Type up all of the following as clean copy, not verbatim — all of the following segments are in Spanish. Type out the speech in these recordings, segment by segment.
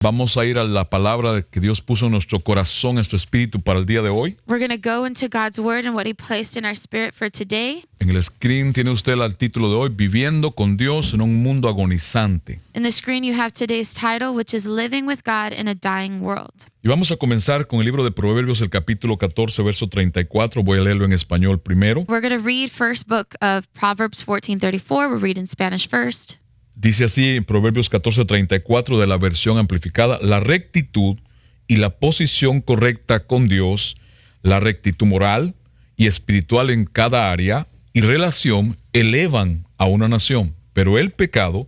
Vamos a ir a la palabra que Dios puso en nuestro corazón, en nuestro espíritu para el día de hoy. We're going to go into God's word and what he placed in our spirit for today. En el screen tiene usted el título de hoy, Viviendo con Dios en un mundo agonizante. In the screen you have today's title, which is Living with God in a Dying World. Y vamos a comenzar con el libro de Proverbios, el capítulo 14, verso 34. Voy a leerlo en español primero. We're going to read first book of Proverbs 14:34. We'll read in Spanish first. Dice así en Proverbios 14:34 de la versión amplificada: la rectitud y la posición correcta con Dios, la rectitud moral y espiritual en cada área y relación elevan a una nación, pero el pecado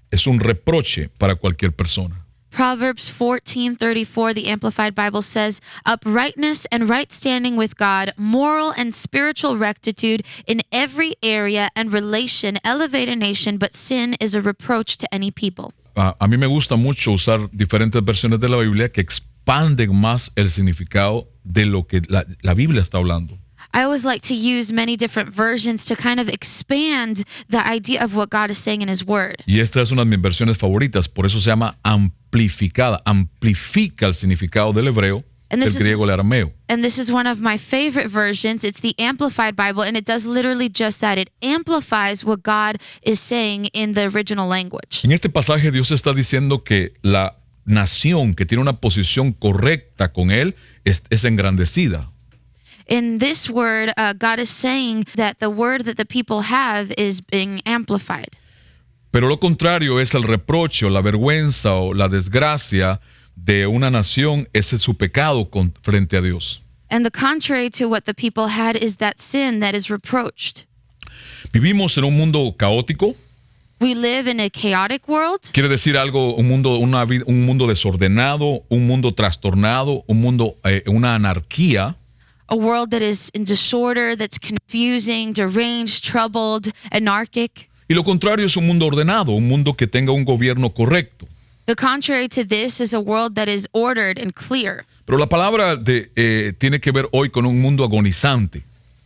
es un reproche para cualquier persona. Proverbs 14:34, the Amplified Bible says, uprightness and right standing with God, moral and spiritual rectitude in every area and relation elevate a nation, but sin is a reproach to any people. A mí me gusta mucho usar diferentes versiones de la Biblia que expanden más el significado de lo que la Biblia está hablando. I always like to use many different versions to kind of expand the idea of what God is saying in his word. Y esta es una de mis versiones favoritas, por eso se llama amplificada, amplifica el significado del hebreo, del griego, el arameo. And this is one of my favorite versions. It's the Amplified Bible, and it does literally just that. It amplifies what God is saying in the original language. En este pasaje Dios está diciendo que la nación que tiene una posición correcta con él es engrandecida. In this word, God is saying that the word that the people have is being amplified. Pero lo contrario es el reproche o la vergüenza o la desgracia de una nación, ese es su pecado frente a Dios. And the contrary to what the people had is that sin that is reproached. Vivimos en un mundo caótico. We live in a chaotic world. Quiere decir algo, un mundo desordenado, un mundo trastornado, una anarquía. A world that is in disorder, that's confusing, deranged, troubled, anarchic. Y lo contrario es un mundo ordenado, un mundo que tenga un gobierno correcto. The contrary to this is a world that is ordered and clear. Pero la palabra tiene que ver hoy con un mundo agonizante.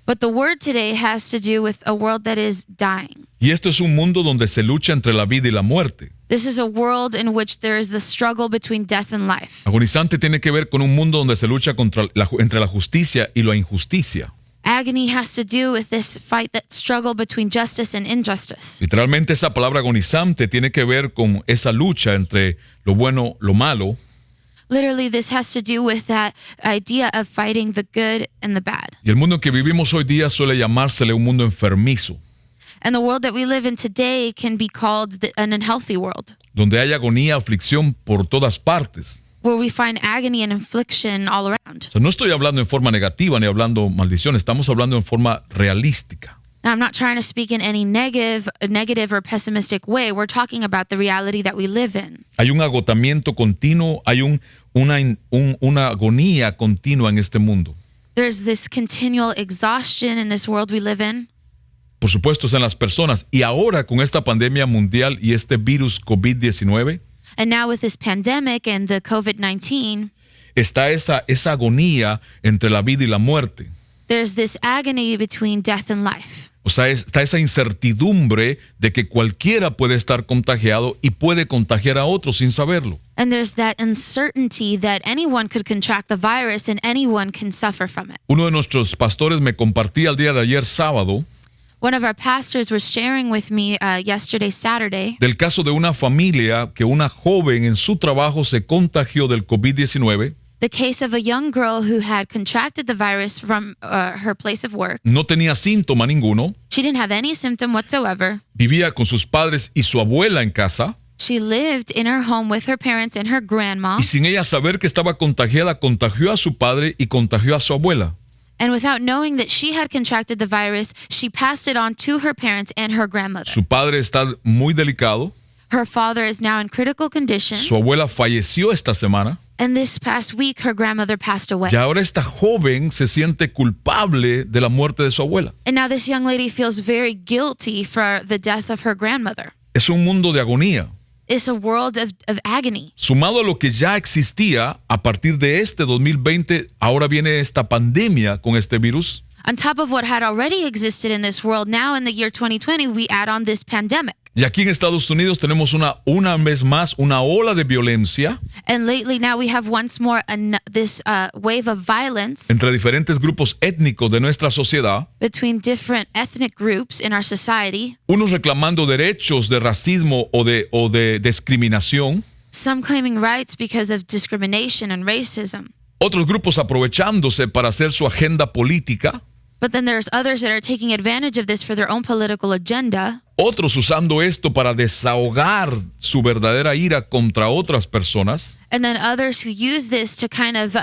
But the word today has to do with a world that is dying. Y esto es un mundo donde se lucha entre la vida y la muerte. This is a world in which there is the struggle between death and life. Agonizante tiene que ver con un mundo donde se lucha entre la justicia y la injusticia. Agony has to do with this fight, that struggle between justice and injustice. Literalmente esa palabra agonizante tiene que ver con esa lucha entre lo bueno, lo malo. Literally, this has to do with that idea of fighting the good and the bad. Y el mundo en que vivimos hoy día suele llamársele un mundo enfermizo, And the world that we live in today can be called an unhealthy world, donde hay agonía, aflicción por todas partes. where we find agony and affliction all around. O sea, no estoy hablando en forma negativa ni hablando maldición, estamos hablando en forma realística. Now, I'm not trying to speak in any negative or pessimistic way. We're talking about the reality that we live in. Hay un agotamiento continuo, hay una agonía continua en este mundo. There's this continual exhaustion in this world we live in. Por supuesto, es en las personas. Y ahora con esta pandemia mundial y este virus COVID-19, And now with this pandemic and the COVID-19, está esa agonía entre la vida y la muerte. there's this agony between death and life. O sea, está esa incertidumbre de que cualquiera puede estar contagiado y puede contagiar a otros sin saberlo. And there's that uncertainty that anyone could contract the virus and anyone can suffer from it. Uno de nuestros pastores me compartía el día de ayer sábado One of our pastors was sharing with me yesterday, Saturday, del caso de una familia que una joven en su trabajo se contagió del COVID-19. the case of a young girl who had contracted the virus from her place of work. No tenía síntoma ninguno. She didn't have any symptom whatsoever. Vivía con sus padres y su abuela en casa. She lived in her home with her parents and her grandma. Y sin ella saber que estaba contagiada, contagió a su padre y contagió a su abuela. And without knowing that she had contracted the virus, she passed it on to her parents and her grandmother. Su padre está muy delicado. Her father is now in critical condition. Su abuela falleció esta semana. And this past week, her grandmother passed away. Y ahora esta joven se siente culpable de la muerte de su abuela. And now this young lady feels very guilty for the death of her grandmother. Es un mundo de agonía. It's a world of agony. Sumado a lo que ya existía, a partir de este 2020, ahora viene esta pandemia con este virus. On top of what had already existed in this world, now in the year 2020, we add on this pandemic. Y aquí en Estados Unidos tenemos una vez más una ola de violencia And lately now we have once more this wave of violence entre diferentes grupos étnicos de nuestra sociedad, between different ethnic groups in our society. unos reclamando derechos de racismo o de discriminación, Some claiming rights because of discrimination and racism. otros grupos aprovechándose para hacer su agenda política, But then there's others that are taking advantage of this for their own political agenda. otros usando esto para desahogar su verdadera ira contra otras personas, And then others who use this to kind of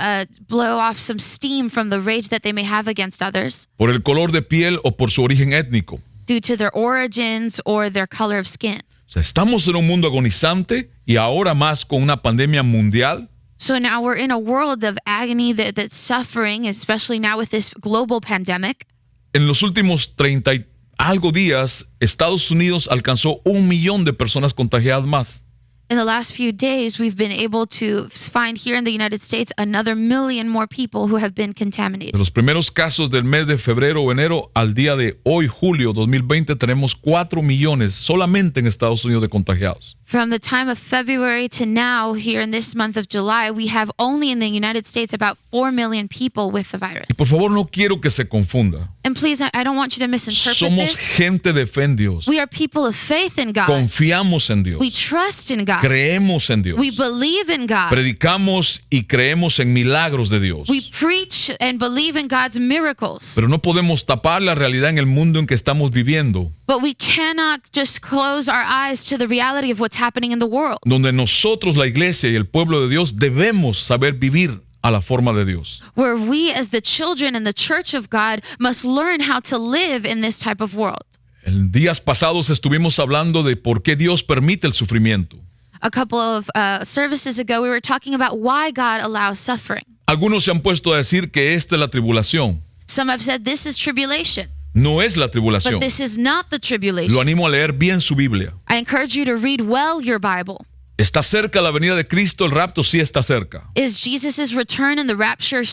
blow off some steam from the rage that they may have against others por el color de piel o por su origen étnico. due to their origins or their color of skin. O sea, estamos en un mundo agonizante y ahora más con una pandemia mundial. So now we're in a world of agony that's suffering, especially now with this global pandemic. En los últimos 30 y algo días, Estados Unidos alcanzó 1 millón de personas contagiadas más. In the last few days, we've been able to find here in the United States another 1 million more people who have been De contaminated. los primeros casos del mes de febrero o enero al día de hoy, julio 2020, tenemos 4 millones solamente en Estados Unidos de contagiados. From the time of February to now, here in this month of July, we have only in the United States about 4 million people with the virus. Por favor, no quiero que se confunda. And please, I don't want you to misinterpret Somos this. gente de fe en Dios. We are people of faith in God. Confiamos en Dios. We trust in God. Creemos en Dios. We believe in God. Predicamos y creemos en milagros de Dios. We preach and believe in God's miracles. Pero no podemos tapar la realidad en el mundo en que estamos viviendo, But we cannot just close our eyes to the reality of what's happening in the world, donde nosotros, la iglesia y el pueblo de Dios, debemos saber vivir a la forma de Dios. where we as the children and the church of God must learn how to live in this type of world. En días pasados estuvimos hablando de por qué Dios permite el sufrimiento. A couple of services ago, we were talking about why God allows suffering. Algunos se han puesto a decir que esta es la tribulación. Some have said this is tribulation, No es la but tribulación. this is not the Lo tribulation. animo a leer bien su Biblia. I encourage you to read well your Bible. ¿Está cerca la venida de Cristo? El rapto sí está cerca. Is Jesus' return and the rapture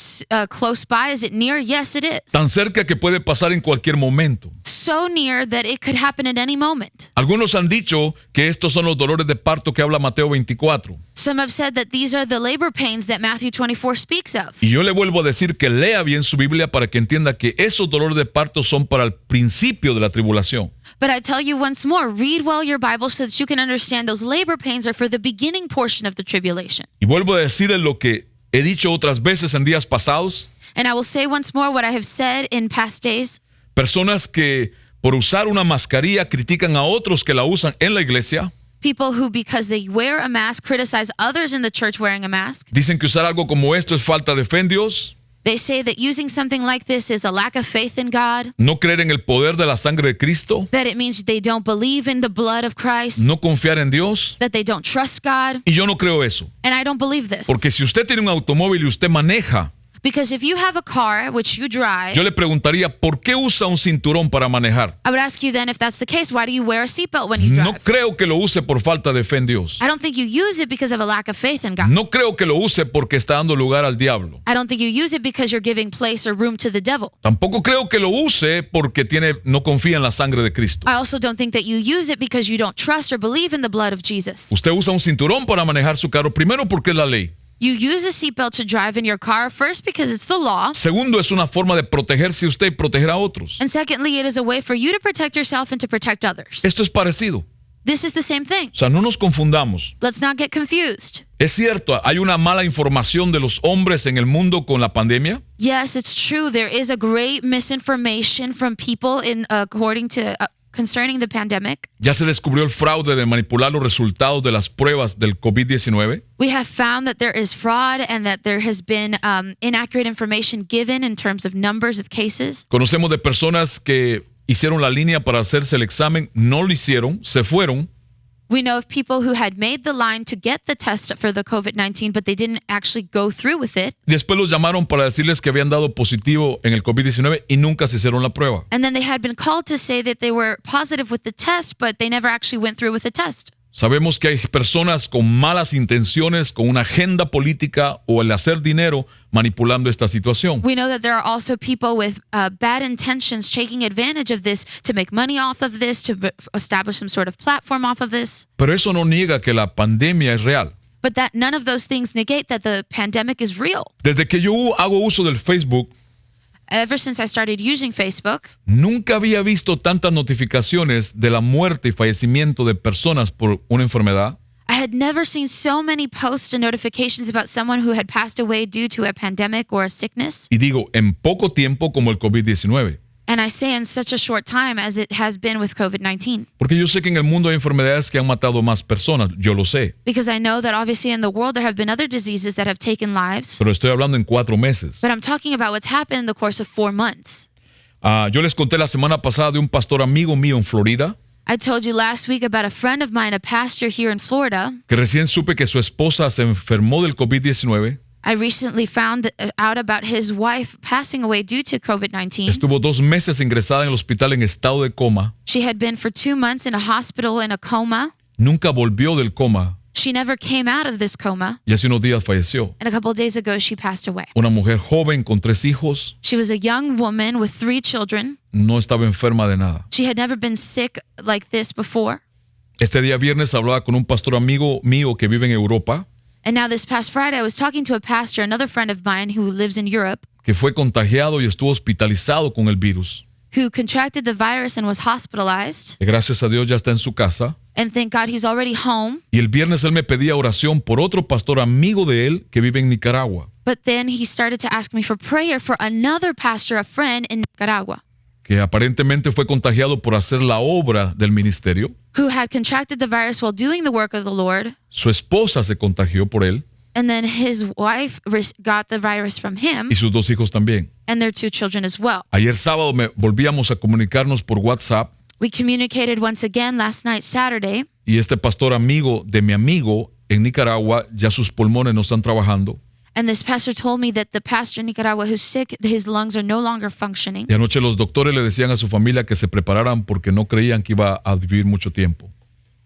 close by? Is it near? Yes, it is. Tan cerca que puede pasar en cualquier momento. So near that it could happen at any moment. Algunos han dicho que estos son los dolores de parto que habla Mateo 24. Some have said that these are the labor pains that Matthew 24 speaks of. Y yo le vuelvo a decir que lea bien su Biblia para que entienda que esos dolores de parto son para el principio de la tribulación. But I tell you once more, read well your Bible so that you can understand those labor pains are for the beginning portion of the tribulation. Y vuelvo a decirle lo que he dicho otras veces en días pasados. And I will say once more what I have said in past days. Personas que por usar una mascarilla critican a otros que la usan en la iglesia. People who, because they wear a mask, criticize others in the church wearing a mask. Dicen que usar algo como esto es falta de fe en Dios. They say that using something like this is a lack of faith in God, No creer en el poder de la sangre de Cristo. that it means they don't believe in the blood of Christ, No confiar en Dios. that they don't trust God. Y yo no creo eso. And I don't believe this. Porque si usted tiene un automóvil y usted maneja, Because if you have a car, which you drive, yo le preguntaría, ¿por qué usa un cinturón para manejar? I would ask you then, if that's the case, why do you wear a seatbelt when you No drive? creo que lo use por falta de fe en Dios. I don't think you use it because of a lack of faith in God. No creo que lo use porque está dando lugar al diablo. I don't think you use it because you're giving place or room to the devil. Tampoco creo que lo use porque no confía en la sangre de Cristo. I also don't think that you use it because you don't trust or believe in the blood of Jesus. Usted usa un cinturón para manejar su carro, primero porque es la ley. You use a seatbelt to drive in your car, first because it's the law, Segundo, es una forma de protegerse usted y proteger a otros. and secondly, it is a way for you to protect yourself and to protect others. Esto es parecido. This is the same thing. O sea, no nos confundamos. Let's not get confused. Es cierto, hay una mala información de los hombres en el mundo con la pandemia. Yes, it's true. There is a great misinformation from people concerning the pandemic. Ya se descubrió el fraude de manipular los resultados de las pruebas del COVID-19. We have found that there is fraud and that there has been inaccurate information given in terms of numbers of cases. Conocemos de personas que hicieron la línea para hacerse el examen, no lo hicieron, se fueron. We know of people who had made the line to get the test for the COVID-19, but they didn't actually go through with it. Después los llamaron para decirles que habían dado positivo en el COVID-19 y nunca se hicieron la prueba. And then they had been called to say that they were positive with the test, but they never actually went through with the test. Sabemos que hay personas con malas intenciones, con una agenda política o el hacer dinero manipulando esta situación. We know that there are also people with bad intentions taking advantage of this to make money off of this, to establish some sort of platform off of this. Pero eso no niega que la pandemia es real. But that none of those things negate that the pandemic is real. Desde que yo hago uso del Facebook, Ever since I started using Facebook, nunca había visto tantas notificaciones de la muerte y fallecimiento de personas por una enfermedad, I had never seen so many posts and notifications about someone who had passed away due to a pandemic or a sickness. y digo, en poco tiempo como el COVID-19. And I say in such a short time as it has been with COVID-19. Porque yo sé que en el mundo hay enfermedades que han matado más personas, yo lo sé, Because I know that obviously in the world there have been other diseases that have taken lives. pero estoy hablando en 4 meses. But I'm talking about what's happened in the course of 4 months. Yo les conté la semana pasada de un pastor amigo mío en Florida, I told you last week about a friend of mine, a pastor here in Florida. que recién supe que su esposa se enfermó del COVID-19, I recently found out about his wife passing away due to COVID-19. estuvo 2 meses ingresada en el hospital en estado de coma, She had been for 2 months in a hospital in a coma. nunca volvió del coma She never came out of this coma. y hace unos días falleció. And a couple of days ago, she passed away. Una mujer joven con 3 hijos, She was a young woman with 3 children. no estaba enferma de nada. She had never been sick like this before. Este día viernes hablaba con un pastor amigo mío que vive en Europa, And now this past Friday, I was talking to a pastor, another friend of mine who lives in Europe, que fue contagiado y estuvo hospitalizado con el virus. who contracted the virus and was hospitalized. Que gracias a Dios ya está en su casa. And thank God he's already home. Y el viernes él me pedía oración por otro pastor amigo de él que vive en Nicaragua, But then he started to ask me for prayer for another pastor, a friend in Nicaragua, que aparentemente fue contagiado por hacer la obra del ministerio. who had contracted the virus while doing the work of the Lord. Su esposa se contagió por él And then his wife got the virus from him, y sus 2 hijos también. and their 2 children as well. Ayer sábado volvíamos a comunicarnos por WhatsApp We communicated once again last night, Saturday, y este pastor amigo de mi amigo en Nicaragua, ya sus pulmones no están trabajando. and this pastor told me that the pastor in Nicaragua who's sick, his lungs are no longer functioning. Y anoche los doctores le decían a su familia que se prepararan porque no creían que iba a vivir mucho tiempo.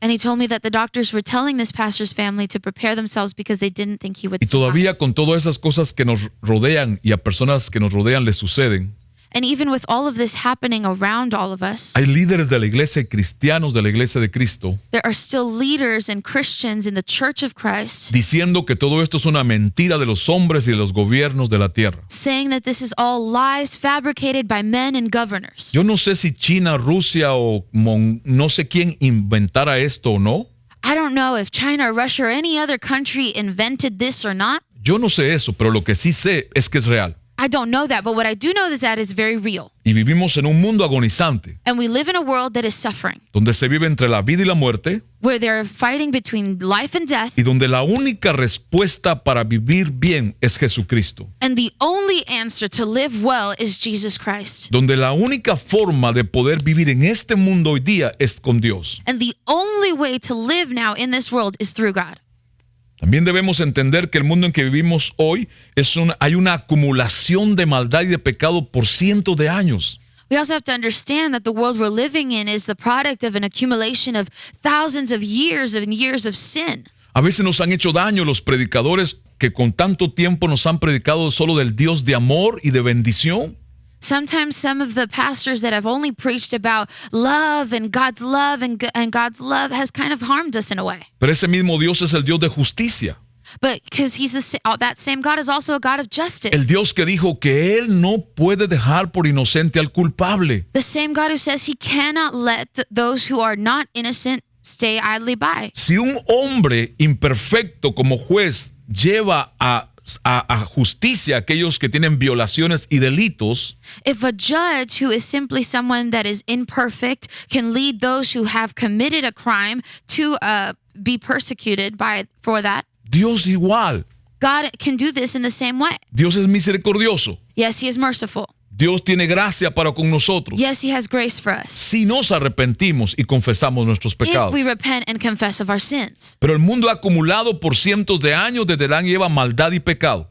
And he told me that the doctors were telling this pastor's family to prepare themselves because they didn't think he would Y survive. todavía con todas esas cosas que nos rodean y a personas que nos rodean les suceden, And even with all of this happening around all of us, hay líderes de la iglesia y cristianos de la iglesia de Cristo there are still leaders and Christians in the Church of Christ diciendo que todo esto es una mentira de los hombres y de los gobiernos de la tierra. saying that this is all lies fabricated by men and governors. Yo no sé si China, Rusia o no sé quién inventara esto o no. I don't know if China or Russia or any other country invented this or not. Yo no sé eso, pero lo que sí sé es que es real. I don't know that, but what I do know is that it's very real. Y vivimos en un mundo agonizante, And we live in a world that is suffering, donde se vive entre la vida y la muerte, where they're fighting between life and death, y donde la única respuesta para vivir bien es Jesucristo. and the only answer to live well is Jesus Christ. Donde la única forma de poder vivir en este mundo hoy día es con Dios. And the only way to live now in this world is through God. También debemos entender que el mundo en que vivimos hoy hay una acumulación de maldad y de pecado por cientos de años. We also have to understand that the world we're living in is the product of an accumulation of thousands of years and years of sin. A veces nos han hecho daño los predicadores que con tanto tiempo nos han predicado solo del Dios de amor y de bendición. Sometimes some of the pastors that have only preached about love and God's love and God's love has kind of harmed us in a way. Pero ese mismo Dios es el Dios de justicia. But because that same God is also a God of justice. El Dios que dijo que Él no puede dejar por inocente al culpable. The same God who says he cannot let those who are not innocent stay idly by. Si un hombre imperfecto como juez lleva a justicia a aquellos que tienen violaciones y delitos, If a judge who is simply someone that is imperfect can lead those who have committed a crime to be persecuted for that, Dios igual. God can do this in the same way. Dios es misericordioso. Yes, he is merciful. Dios tiene gracia para con nosotros. Yes, he has grace for us. Si nos arrepentimos y confesamos nuestros If pecados. we repent and confess of our sins. Pero el mundo ha acumulado por cientos de años desde Adán y Eva maldad y pecado.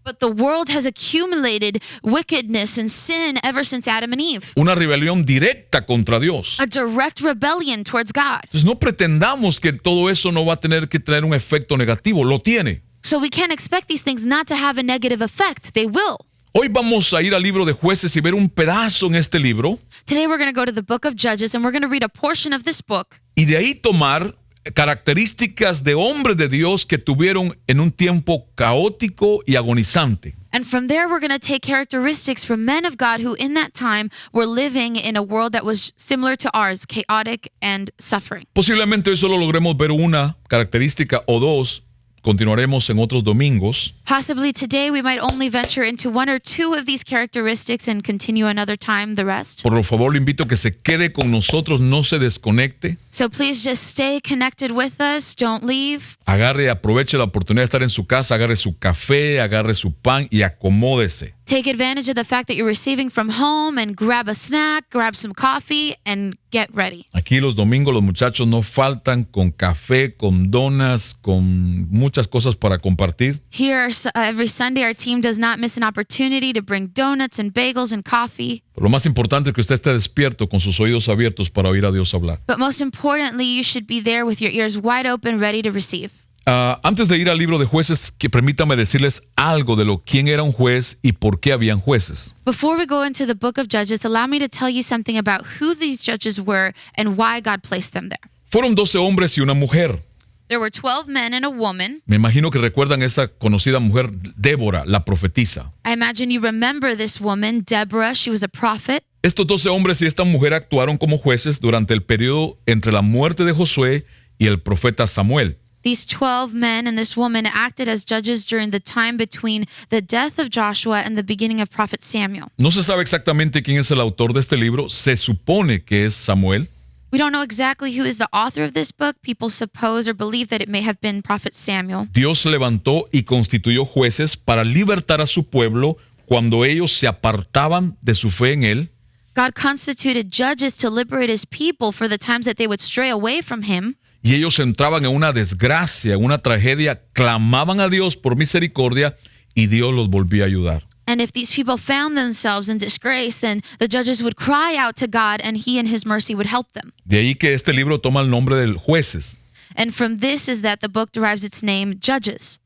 But the world has accumulated wickedness and sin ever since Adam and Eve. Una rebelión directa contra Dios. A direct rebellion towards God. Entonces no pretendamos que todo eso no va a tener que tener un efecto negativo. Lo tiene. So we can't expect these things not to have a negative effect. They will. Hoy vamos a ir al libro de Jueces y ver un pedazo en este libro Today we're going to go to the book of Judges and we're going to read a portion of this book y de ahí tomar características de hombres de Dios que tuvieron en un tiempo caótico y agonizante. and from there we're going to take characteristics from men of God who in that time were living in a world that was similar to ours, chaotic and suffering. Posiblemente hoy solo logremos ver una característica o dos. Continuaremos en otros domingos. Possibly today we might only venture into one or two of these characteristics and continue another time the rest. Por favor, le invito a que se quede con nosotros, no se desconecte. So please just stay connected with us. Don't leave. Agarre, aproveche la oportunidad de estar en su casa, agarre su café, agarre su pan y acomódese. Take advantage of the fact that you're receiving from home and grab a snack, grab some coffee, and get ready. Aquí los domingos los muchachos no faltan con café, con donas, con muchas cosas para compartir. Here, every Sunday, our team does not miss an opportunity to bring donuts and bagels and coffee. Pero lo más importante es que usted esté despierto con sus oídos abiertos para oír a Dios hablar. But most importantly, you should be there with your ears wide open, ready to receive. Antes de ir al libro de jueces, que permítame decirles algo de lo quién era un juez y por qué habían jueces. Before we go into the book of Judges, allow me to tell you something about who these judges were and why God placed them there. Fueron 12 hombres y una mujer. There were 12 men and a woman. Me imagino que recuerdan esa conocida mujer, Débora, la profetisa. I imagine you remember this woman, Deborah. She was a prophet. Estos 12 hombres y esta mujer actuaron como jueces durante el periodo entre la muerte de Josué y el profeta Samuel. These 12 men and this woman acted as judges during the time between the death of Joshua and the beginning of Prophet Samuel. No se sabe exactamente quién es el autor de este libro. Se supone que es Samuel. We don't know exactly who is the author of this book. People suppose or believe that it may have been Prophet Samuel. Dios levantó y constituyó jueces para libertar a su pueblo cuando ellos se apartaban de su fe en él. God constituted judges to liberate his people for the times that they would stray away from him. Y ellos entraban en una desgracia, en una tragedia, clamaban a Dios por misericordia y Dios los volvía a ayudar. And if these people found themselves in disgrace, then the judges would cry out to God and he in his mercy would help them. De ahí que este libro toma el nombre de jueces. And from this is that the book derives its name, Judges.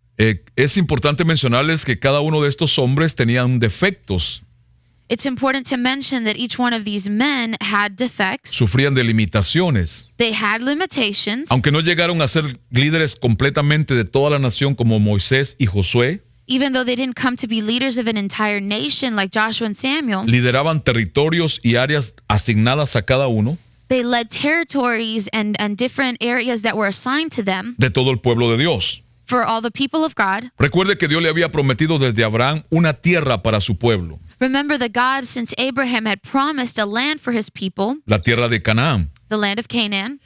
Es importante mencionarles que cada uno de estos hombres tenían defectos, It's important to mention that each one of these men had defects. sufrían de limitaciones. They had limitations. Aunque no llegaron a ser líderes completamente de toda la nación como Moisés y Josué, Even though they didn't come to be leaders of an entire nation like Joshua and Samuel, lideraban territorios y áreas asignadas a cada uno they led territories and different areas that were assigned to them de todo el pueblo de Dios. for all the people of God. Recuerde que Dios le había prometido desde Abraham una tierra para su pueblo, Remember that God, since Abraham, had promised a land for his people, la tierra de Canaán. the land of Canaan.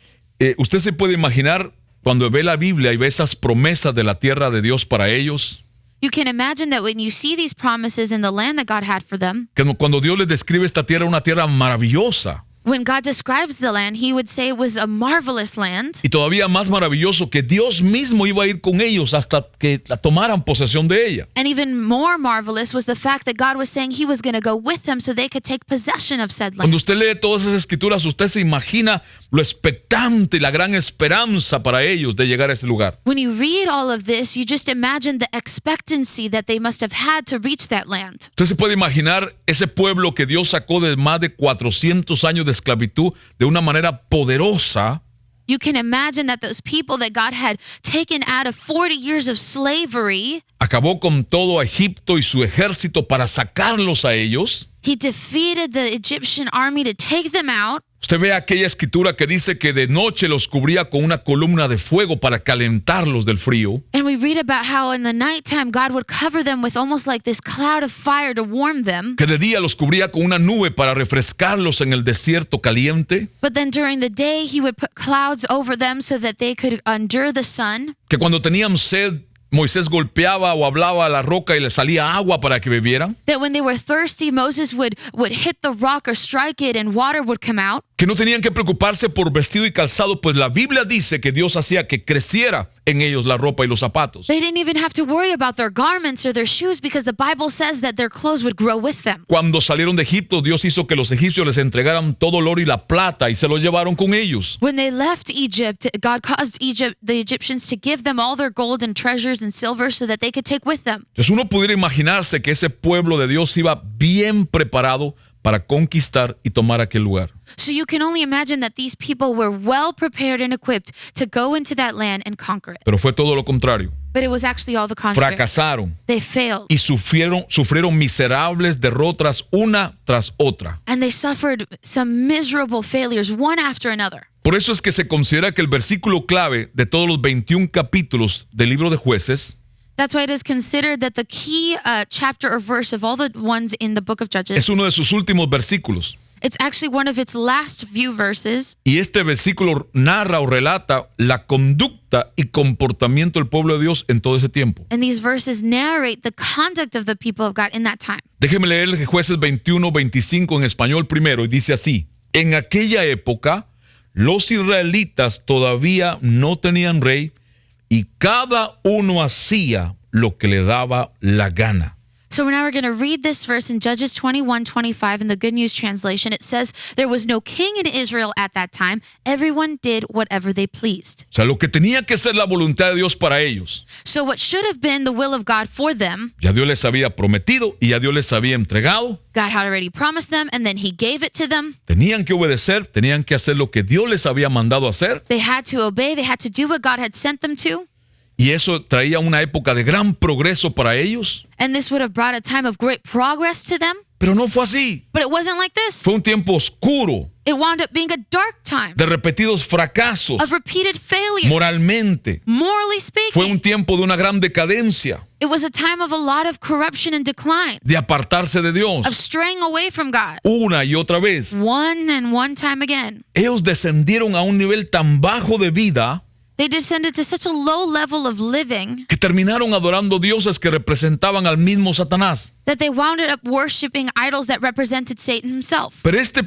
Usted se puede imaginar cuando ve la Biblia y ve esas promesas de la tierra de Dios para ellos, You can imagine that when you see these promises in the land that God had for them, que cuando Dios les describe esta tierra, una tierra maravillosa, when God describes the land, he would say it was a marvelous land. y todavía más maravilloso que Dios mismo iba a ir con ellos hasta que la tomaran posesión de ella. And even more marvelous was the fact that God was saying he was going to go with them so they could take possession of said land. Cuando usted lee todas esas escrituras, usted se imagina lo expectante y la gran esperanza para ellos de llegar a ese lugar. When you read all of this, you just imagine the expectancy that they must have had to reach that land. Usted se puede imaginar ese pueblo que Dios sacó de más de 400 años de esclavitud de una manera poderosa. You can imagine that those people that God had taken out of 40 years of slavery, Acabó con todo Egipto y su ejército para sacarlos a ellos. he defeated the Egyptian army to take them out. Usted ve aquella escritura que dice que de noche los cubría con una columna de fuego para calentarlos del frío. And we read about how in the nighttime God would cover them with almost like this cloud of fire to warm them. Que de día los cubría con una nube para refrescarlos en el desierto caliente. But then during the day, he would put clouds over them so that they could endure the sun. Que cuando tenían sed, Moisés golpeaba o hablaba a la roca y le salía agua para que bebieran. That when they were thirsty, Moses would hit the rock or strike it and water would come out. que no tenían que preocuparse por vestido y calzado, pues la Biblia dice que Dios hacía que creciera en ellos la ropa y los zapatos. They didn't even have to worry about their garments or their shoes because the Bible says that their clothes would grow with them. Cuando salieron de Egipto, Dios hizo que los egipcios les entregaran todo el oro y la plata y se lo llevaron con ellos. When they left Egypt, God caused the Egyptians to give them all their gold and treasures and silver so that they could take with them. Entonces uno pudiera imaginarse que ese pueblo de Dios iba bien preparado para conquistar y tomar aquel lugar. So you can only imagine that these people were well prepared and equipped to go into that land and conquer it. Pero fue todo lo contrario. But it was actually all the contrary. Fracasaron They failed. y sufrieron miserables derrotas una tras otra. And they suffered some miserable failures, one after another. Por eso es que se considera que el versículo clave de todos los 21 capítulos del libro de Jueces That's why it is considered that the key chapter or verse of all the ones in the book of Judges, es uno de sus últimos versículos. it's actually one of its last few verses. Y este versículo narra o relata la conducta y comportamiento del pueblo de Dios en todo ese tiempo. And these verses narrate the conduct of the people of God in that time. Déjeme leer Jueces 21-25 en español primero y dice así: en aquella época los israelitas todavía no tenían rey y cada uno hacía lo que le daba la gana. So now we're going to read this verse in Judges 21:25 in the Good News Translation. It says, there was no king in Israel at that time. Everyone did whatever they pleased. O sea, lo que tenía que ser la voluntad de Dios para ellos, So what should have been the will of God for them, ya Dios les había prometido y ya Dios les había entregado. God had already promised them, and then he gave it to them. Tenían que obedecer, tenían que hacer lo que Dios les había mandado hacer. They had to obey. They had to do what God had sent them to. Y eso traía una época de gran progreso para ellos. And this would have brought a time of great progress to them. Pero no fue así. But it wasn't like this. Fue un tiempo oscuro, It wound up being a dark time de repetidos fracasos, of repeated failures. moralmente. Morally Fue un speaking, tiempo de una gran decadencia, it was a time of a lot of corruption and decline, de apartarse de of Dios straying away from God. una y otra vez. One and one time again. Ellos descendieron a un nivel tan bajo de vida They descended to such a low level of living que terminaron adorando dioses que representaban al mismo Satanás. that they wound up worshiping idols that represented Satan himself. Pero este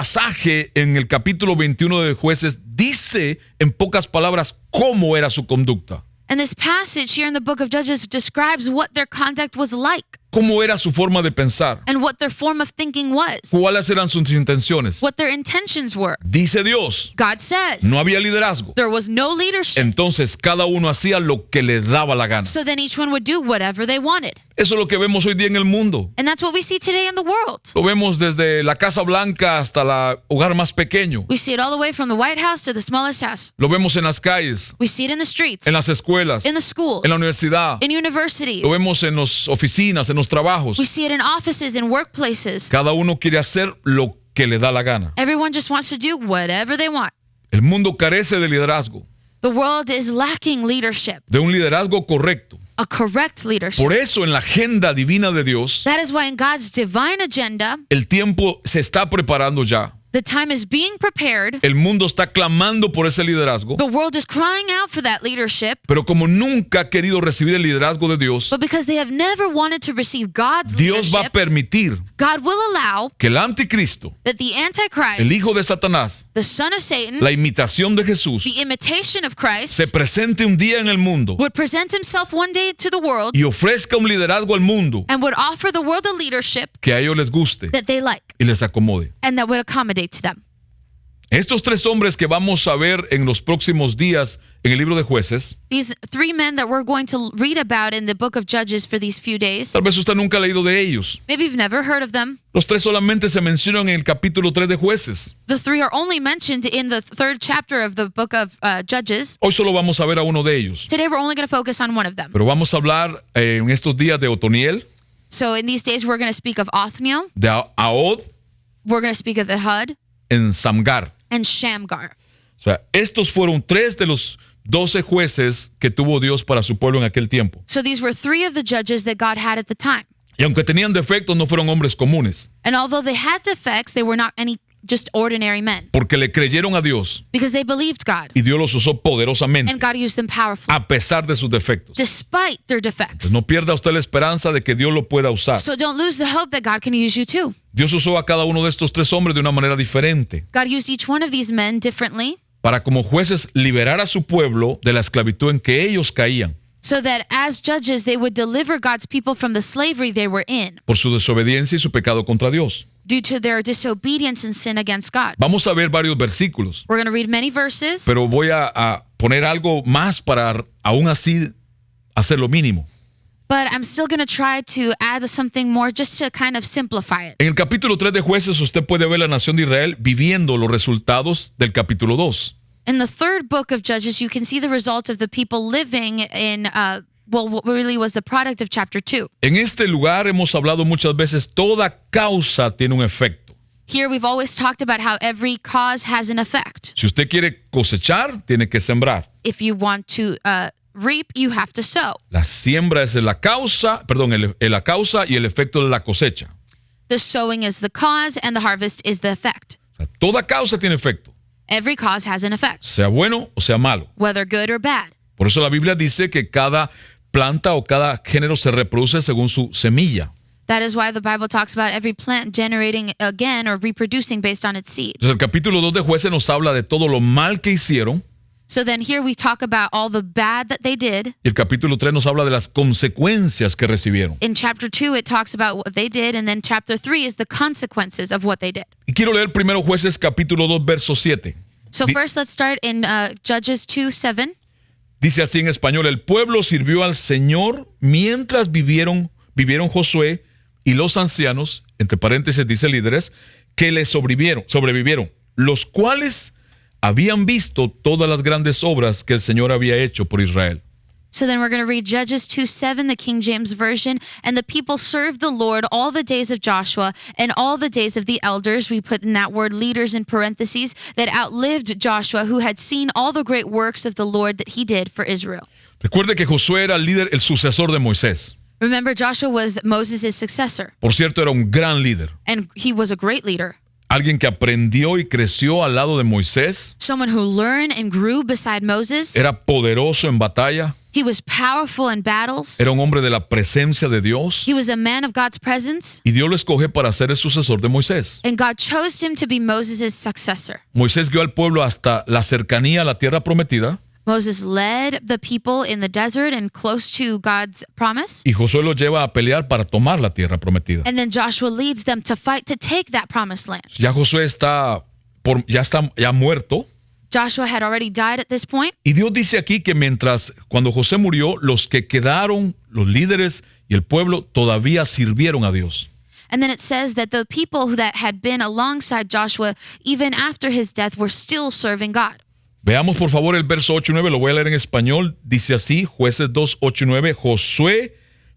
pasaje en el capítulo 21 de Jueces dice en pocas palabras cómo era su conducta, And this passage here in the book of Judges describes what their conduct was like cómo era su forma de pensar, and what their form of thinking was, cuáles eran sus intenciones. what their intentions were. Dice Dios, God says no había liderazgo. there was no leadership. Entonces cada uno hacía lo que le daba la gana. So then each one would do whatever they wanted. Eso es lo que vemos hoy día en el mundo. And that's what we see today in the world. Lo vemos desde la Casa Blanca hasta el hogar más pequeño. We see it all the way from the White House to the smallest house. Lo vemos en las calles, We see it in the streets, en las escuelas, in the schools, en la universidad. in universities. Lo vemos en las oficinas, en los trabajos. We see it in offices and workplaces. Cada uno quiere hacer lo que le da la gana. Everyone just wants to do whatever they want. El mundo carece de liderazgo, The world is lacking leadership, de un liderazgo correcto. a correct leadership. Por eso en la agenda divina de Dios, That is why in God's divine agenda, el tiempo se está preparando ya. the time is being prepared. El mundo está clamando por ese liderazgo, The world is crying out for that leadership, pero como nunca ha querido recibir el liderazgo de Dios, but because they have never wanted to receive God's Dios va a leadership, permitir God will allow que el anticristo, that the Antichrist, el hijo de Satanás, the son of Satan, la imitación de Jesús, the imitation of Christ, se presente un día en el mundo would present himself one day to the world y ofrezca un liderazgo al mundo and would offer the world a leadership que a ellos les guste that they like y les acomode. and that would accommodate to them. Estos tres hombres que vamos a ver en los próximos días en el libro de Jueces, These three men that we're going to read about in the book of Judges for these few days, tal vez usted nunca ha leído de ellos. maybe you've never heard of them. Los tres solamente se mencionan en el capítulo 3 de Jueces. The three are only mentioned in the third chapter of the book of Judges. Hoy solo vamos a ver a uno de ellos. Today we're only going to focus on one of them. Pero vamos a hablar en estos días de Otoniel, So in these days we're going to speak of Othniel, de Ahod, we're going to speak of Ehud, en Samgar. and Shamgar. O sea, estos fueron tres de los 12 jueces que tuvo Dios para su pueblo en aquel tiempo. So these were three of the judges that God had at the time. Y aunque tenían defectos, no fueron hombres comunes. And although they had defects, they were not any just ordinary men porque le creyeron a Dios because they believed God y Dios los usó poderosamente and God used them powerfully a pesar de sus defectos. despite their defects. No pierda usted la esperanza de que Dios lo pueda usar. So don't lose the hope that God can use you too. Dios usó a cada uno de estos tres hombres de una manera diferente God used each one of these men differently para como jueces liberar a su pueblo de la esclavitud en que ellos caían so that as judges they would deliver God's people from the slavery they were in por su desobediencia y su pecado contra Dios. due to their disobedience and sin against God. Vamos a ver varios versículos, We're going to read many verses, pero voy a poner algo más para aún así hacer lo mínimo. but I'm still going to try to add something more just to kind of simplify it. En el capítulo 3 de Jueces usted puede ver la nación de Israel viviendo los resultados del capítulo 2. In the third book of Judges, you can see the result of the people living in, what really was the product of chapter 2. En este lugar hemos hablado muchas veces, toda causa tiene un efecto. Here we've always talked about how every cause has an effect. Si usted quiere cosechar, tiene que sembrar. If you want to reap, you have to sow. La siembra es la causa, la causa y el efecto de la cosecha. The sowing is the cause and the harvest is the effect. O sea, toda causa tiene efecto, Every cause has an effect, sea bueno o sea malo. whether good or bad. Por eso la Biblia dice que cada planta o cada género se reproduce según su semilla. That is why the Bible talks about every plant generating again or reproducing based on its seed. Entonces el capítulo 2 de Jueces nos habla de todo lo mal que hicieron So then here we talk about all the bad that they did. y el capítulo 3 nos habla de las consecuencias que recibieron. In chapter 2, it talks about what they did, and then chapter 3 is the consequences of what they did. Y quiero leer primero Jueces capítulo 2 verso 7. So Di- first, let's start in Judges 2:7. Dice así en español: el pueblo sirvió al Señor mientras vivieron Josué y los ancianos, entre paréntesis dice líderes, que le sobrevivieron, los cuales habían visto todas las grandes obras que el Señor había hecho por Israel. So then we're going to read Judges 2:7, the King James Version. And the people served the Lord all the days of Joshua and all the days of the elders. We put in that word leaders in parentheses, that outlived Joshua, who had seen all the great works of the Lord that he did for Israel. Recuerde que Josué era el líder, el sucesor de Moisés. Remember, Joshua was Moses' successor, Por cierto, era un gran líder. and he was a great leader. Alguien que aprendió y creció al lado de Moisés. Someone who learned and grew beside Moses. Era poderoso en batalla. He was powerful in battles. Era un hombre de la presencia de Dios. He was a man of God's presence, Y Dios lo escoge para ser el sucesor de Moisés. and God chose him to be Moses' successor. Moisés guió al pueblo hasta la cercanía a la tierra prometida. Moses led the people in the desert and close to God's promise. Y Josué los lleva a pelear para tomar la tierra prometida. And then Joshua leads them to fight to take that promised land. Ya Josué está muerto. Joshua had already died at this point. Y Dios dice aquí que cuando José murió, los que quedaron, los líderes y el pueblo, todavía sirvieron a Dios. And then it says that the people that had been alongside Joshua, even after his death, were still serving God. Veamos por favor el verso 8 y 9, lo voy a leer en español. Dice así, Jueces 2, 8 y 9. Josué,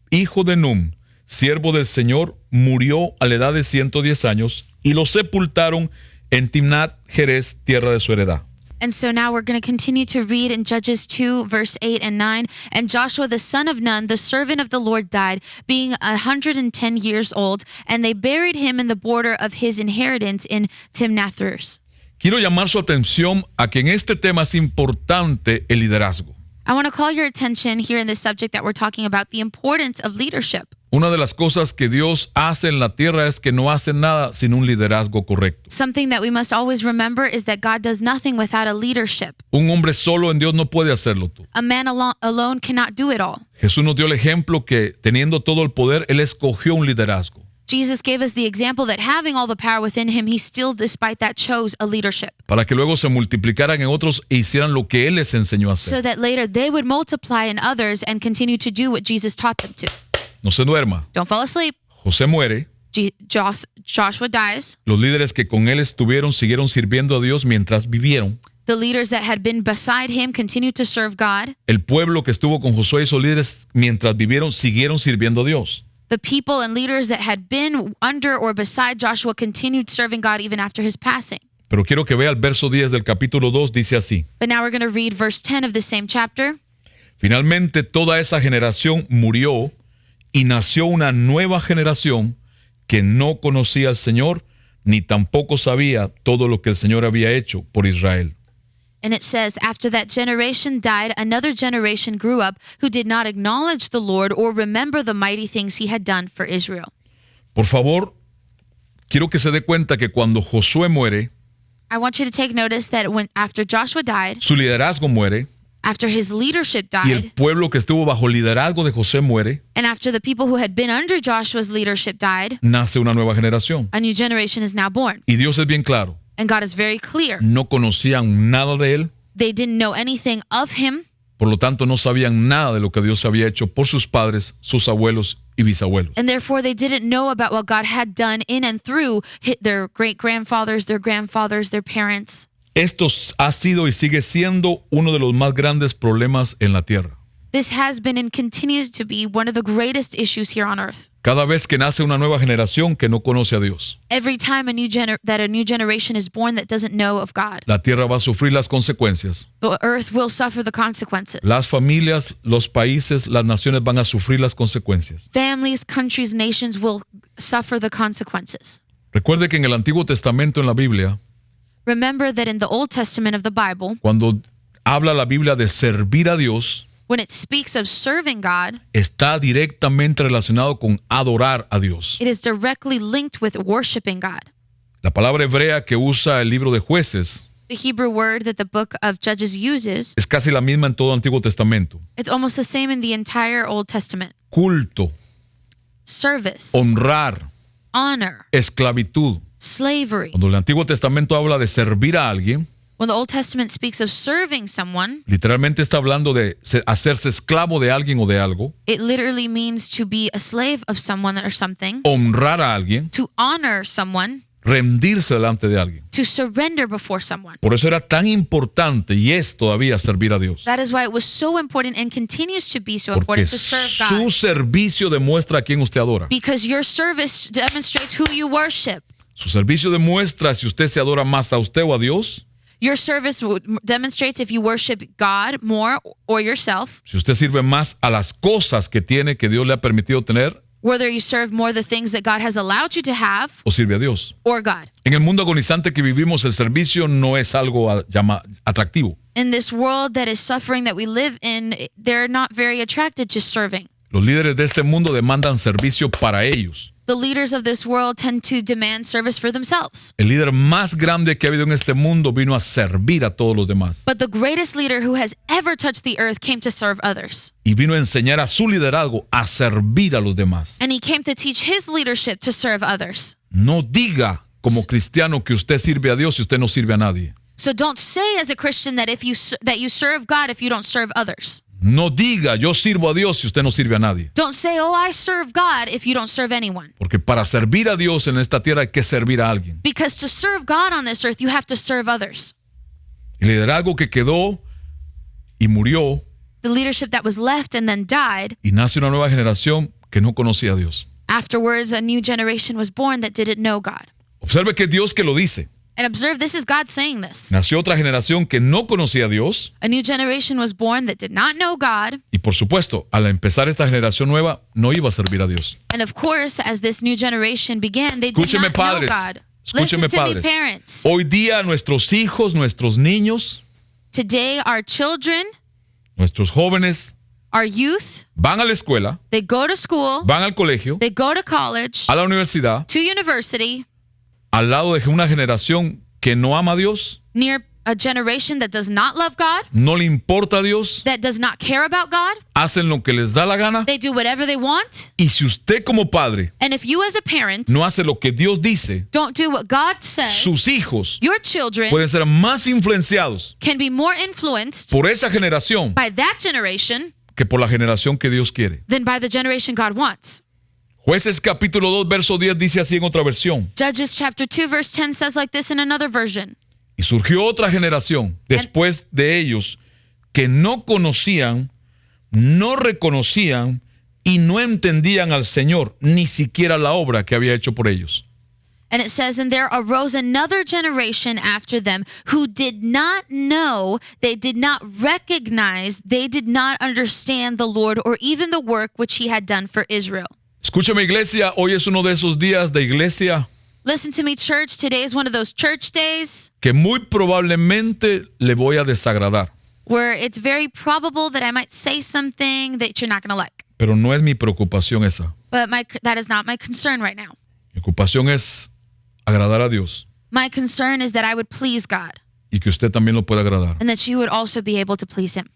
hijo de Nun, siervo del Señor, murió a la edad de 110 años y lo sepultaron en Timnat Jerez, tierra de su heredad. And so now we're going to continue to read in Judges 2, verse 8 and 9. And Joshua, the son of Nun, the servant of the Lord, died, being 110 years old, and they buried him in the border of his inheritance in Timnathers. Quiero llamar su atención a que en este tema es importante el liderazgo. I want to call your attention here in this subject that we're talking about, the importance of leadership. Una de las cosas que Dios hace en la tierra es que no hace nada sin un liderazgo correcto. Something that we must always remember is that God does nothing without a leadership. Un hombre solo en Dios no puede hacerlo todo. A man alone cannot do it all. Jesús nos dio el ejemplo que teniendo todo el poder, Él escogió un liderazgo. Jesus gave us the example that having all the power within him, he still, despite that, chose a leadership. Para que luego se multiplicaran en otros e hicieran lo que Él les enseñó a So hacer. that later they would multiply in others and continue to do what Jesus taught them to. No se duerma. Don't fall asleep. José muere. Joshua dies. Los líderes que con Él estuvieron siguieron sirviendo a Dios mientras vivieron. The leaders that had been beside him continued to serve God. El pueblo que estuvo con Josué y esos líderes mientras vivieron siguieron sirviendo a Dios. The people and leaders that had been under or beside Joshua continued serving God even after his passing. Pero quiero que vea el verso 10 del capítulo 2, dice así. But now we're going to read verse 10 of the same chapter. Finalmente toda esa generación murió y nació una nueva generación que no conocía al Señor ni tampoco sabía todo lo que el Señor había hecho por Israel. And it says, after that generation died, another generation grew up who did not acknowledge the Lord or remember the mighty things he had done for Israel. Por favor, quiero que se dé cuenta que cuando Josué muere, I want you to take notice that after Joshua died, su liderazgo muere, after his leadership y el died, pueblo que estuvo bajo liderazgo de José muere, and after the people who had been under Joshua's leadership died, nace una nueva generación. a new generation is now born. Y Dios es bien claro, And God is very clear. no conocían nada de él, They didn't know anything of him, por lo tanto no sabían nada de lo que Dios había hecho por sus padres, sus abuelos y bisabuelos. and therefore they didn't know about what God had done in and through their great-grandfathers, their grandfathers, their parents. Esto ha sido y sigue siendo uno de los más grandes problemas en la tierra. This has been and continues to be one of the greatest issues here on earth. Cada vez que nace una nueva generación que no conoce a Dios, Every time a new generation is born that doesn't know of God, la tierra va a sufrir las consecuencias. the earth will suffer the consequences. Las familias, los países, las naciones van a sufrir las consecuencias. Families, countries, nations will suffer the consequences. Recuerde que en el Antiguo Testamento en la Biblia, Remember that in the Old Testament of the Bible, cuando habla la Biblia de servir a Dios, when it speaks of serving God, está directamente relacionado con adorar a Dios. it is directly linked with worshiping God. La palabra hebrea que usa el libro de Jueces The Hebrew word that the book of Judges uses, es casi la misma en todo Antiguo Testamento. it's almost the same in the entire Old Testament. Culto, Service, honrar, honor, esclavitud. slavery. Cuando el Antiguo Testamento habla de servir a alguien, When the Old Testament speaks of serving someone, literalmente está hablando de hacerse esclavo de alguien o de algo, it literally means to be a slave of someone or something, honrar a alguien, to honor someone, rendirse delante de alguien. to surrender before someone. Por eso era tan importante y es todavía servir a Dios. That is why it was so important and continues to be so Porque important to serve su God. servicio demuestra a quién usted adora. Because your service demonstrates who you worship. Su servicio demuestra si usted se adora más a usted o a Dios, Your service demonstrates if you worship God more or yourself, si usted sirve más a las cosas que tiene, que Dios le ha permitido tener, whether you serve more the things that God has allowed you to have o sirve a Dios. or God. En el mundo agonizante que vivimos, el servicio no es algo atractivo. In this world that is suffering that we live in, they're not very attracted to serving. Los líderes de este mundo demandan servicio para ellos. The leaders of this world tend to demand service for themselves. El líder más grande que ha habido en este mundo vino a servir a todos los demás. But the greatest leader who has ever touched the earth came to serve others. Y vino a enseñar a su liderazgo a servir a los demás. And he came to teach his leadership to serve others. No diga como cristiano que usted sirve a Dios y usted no sirve a nadie. So don't say as a Christian that you serve God if you don't serve others. No diga yo sirvo a Dios si usted no sirve a nadie. Don't say, "Oh, I serve God," if you don't serve anyone. Porque para servir a Dios en esta tierra hay que servir a alguien. Because to serve God on this earth, you have to serve others. El liderazgo que quedó y murió, The leadership that was left and then died, y nace una nueva generación que no conocía a Dios. afterwards a new generation was born that didn't know God. Observe que es Dios que lo dice. And observe, this is God saying this. Nació otra generación que no conocía a Dios A new generation was born that did not know God. y por supuesto, al empezar esta generación nueva, no iba a servir a Dios. And of course, as this new generation began, they did Escúcheme, not know padres. God. Escúcheme, Listen to me, padres. parents. Hoy día nuestros hijos, nuestros niños, Today, our children, nuestros jóvenes our youth, van a la escuela, they go to school, van al colegio, they go to college, a la universidad, to university, al lado de una generación que no ama a Dios, near a generation that does not love God, no le importa a Dios, that does not care about God. hacen lo que les da la gana. They do whatever they want. Y si usted como padre And if you as a parent no hace lo que Dios dice, don't do what God says, sus hijos your children pueden ser más influenciados can be more influenced por esa generación by that generation que por la generación que Dios quiere. than by the generation God wants. Jueces capítulo 2, verso 10 dice así en otra versión. Judges chapter 2 verse 10 says like this in another version. Y surgió otra generación después de ellos que no conocían, no reconocían y no entendían al Señor, ni siquiera la obra que había hecho por ellos. And it says, and there arose another generation after them who did not know, they did not recognize, they did not understand the Lord or even the work which he had done for Israel. Escúchame, iglesia, hoy es uno de esos días de iglesia Listen to me, church. Today is one of those church days que muy probablemente le voy a desagradar. where it's very probable that I might say something that you're not going to like. Pero no es mi preocupación esa. But that is not my concern right now. Mi preocupación es agradar a Dios My concern is that I would please God y que usted también lo pueda agradar. and that you would also be able to please Him.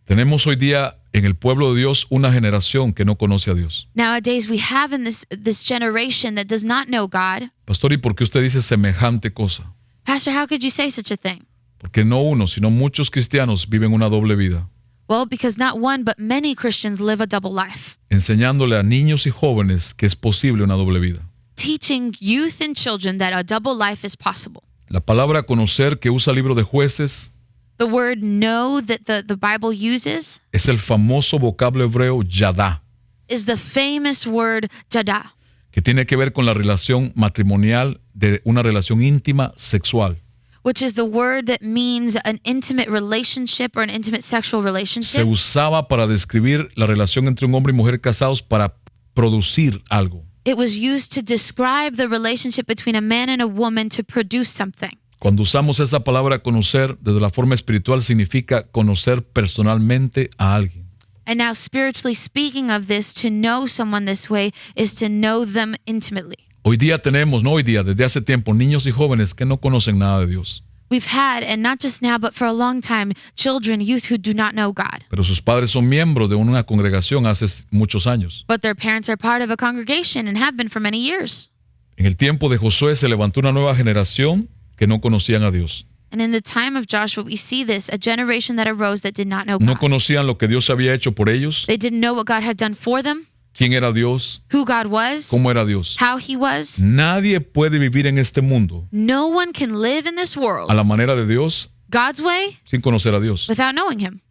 Tenemos hoy día en el pueblo de Dios una generación que no conoce a Dios. Nowadays, we have in this generation that does not know God. Pastor, ¿y por qué usted dice semejante cosa? Pastor, how could you say such a thing? Porque no uno, sino muchos cristianos viven una doble vida, Well, because not one, but many Christians live a double life, enseñándole a niños y jóvenes que es posible una doble vida. teaching youth and children that a double life is possible. La palabra conocer que usa el libro de Jueces The word know that the Bible uses es el famoso vocablo hebreo yadá, is the famous word jada, que tiene que ver con la relación matrimonial de una relación íntima sexual. which is the word that means an intimate relationship or an intimate sexual Se relationship. usaba para describir la relación entre un hombre y mujer casados para producir algo. It was used to describe the relationship between a man and a woman to produce something. Cuando usamos esa palabra conocer desde la forma espiritual significa conocer personalmente a alguien. And now, spiritually speaking of this, to know someone this way is to know them intimately. Hoy día tenemos, no hoy día, desde hace tiempo, niños y jóvenes que no conocen nada de Dios, We've had, and not just now, but for a long time, children, youth who do not know God. pero sus padres son miembros de una congregación hace muchos años. But their parents are part of a congregation and have been for many years. En el tiempo de Josué se levantó una nueva generación que no conocían a Dios. And in the time of Joshua, we see this, a generation that arose that did not know No God. conocían lo que Dios había hecho por ellos, They didn't know what God had done for them, quién era Dios, who God was, cómo era Dios. how He was. Nadie puede vivir en este mundo No one can live in this a world la manera de Dios God's way sin conocer a Dios. without knowing Him.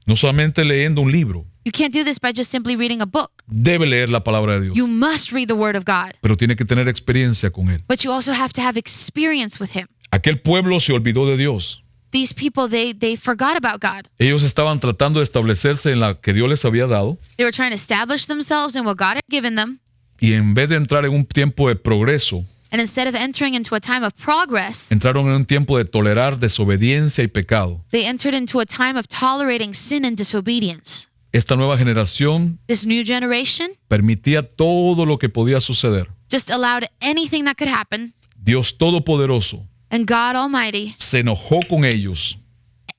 No solamente leyendo un libro, You can't do this by just simply reading a book. debe leer la palabra de Dios, You must read the Word of God, pero tiene que tener experiencia con Él. but you also have to have experience with Him. Aquel pueblo se olvidó de Dios. These people, they forgot about God. Ellos estaban tratando de establecerse en la que Dios les había dado They were trying to establish themselves in what God had given them. y en vez de entrar en un tiempo de progreso, And instead of entering into a time of progress, entraron en un tiempo de tolerar desobediencia y pecado. they entered into a time of tolerating sin and disobedience. Esta nueva generación This new generation permitía todo lo que podía suceder. just allowed anything that could happen. Dios Todopoderoso And God Almighty se enojó con ellos.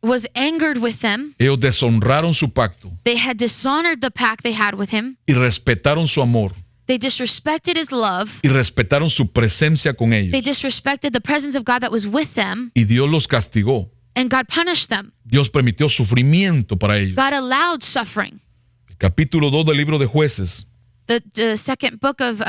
was angered with them. Ellos deshonraron su pacto They had dishonored the pact they had with Him. y respetaron su amor They disrespected His love. y respetaron su presencia con They ellos. disrespected the presence of God that was with them. Y Dios los castigó. And God punished them. Dios permitió sufrimiento para ellos. God allowed suffering. El capítulo 2 del libro de Jueces, The second book of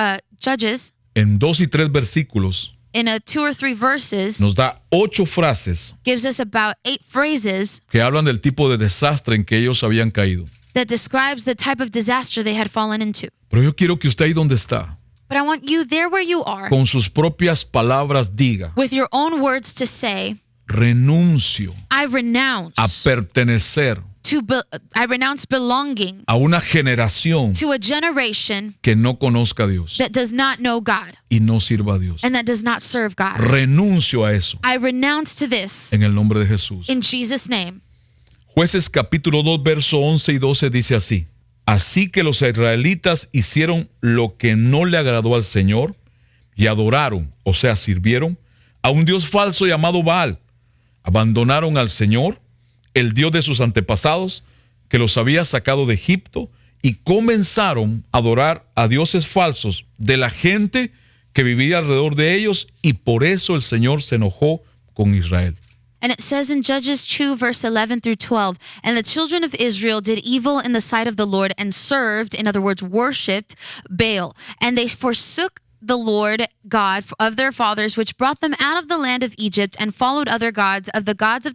Judges, en 2 y 3 versículos, in 2 or 3 verses, nos da 8 frases gives us about 8 phrases que hablan del tipo de desastre en que ellos habían caído. that describes the type of disaster they had fallen into. Pero yo quiero que usted ahí donde está, But I want you there where you are, con sus propias palabras diga, with your own words to say, renuncio I renounce a pertenecer I renounce belonging a una generación to a generation que no conozca a Dios that does not know God y no sirva a Dios. and that does not serve God. Renuncio a eso I renounce to this en el nombre de Jesús. in Jesus' name. Jueces capítulo 2, verso 11 y 12 dice así. Así que los israelitas hicieron lo que no le agradó al Señor y adoraron, o sea, sirvieron a un Dios falso llamado Baal. Abandonaron al Señor, el Dios de sus antepasados, que los había sacado de Egipto, y comenzaron a adorar a dioses falsos de la gente que vivía alrededor de ellos, y por eso el Señor se enojó con Israel. And it says in Judges 2, verse 11 through 12, and the children of Israel did evil in the sight of the Lord and served, in other words, worshipped Baal. And they forsook the Lord God of their fathers, which brought them out of the land of Egypt, and followed other gods of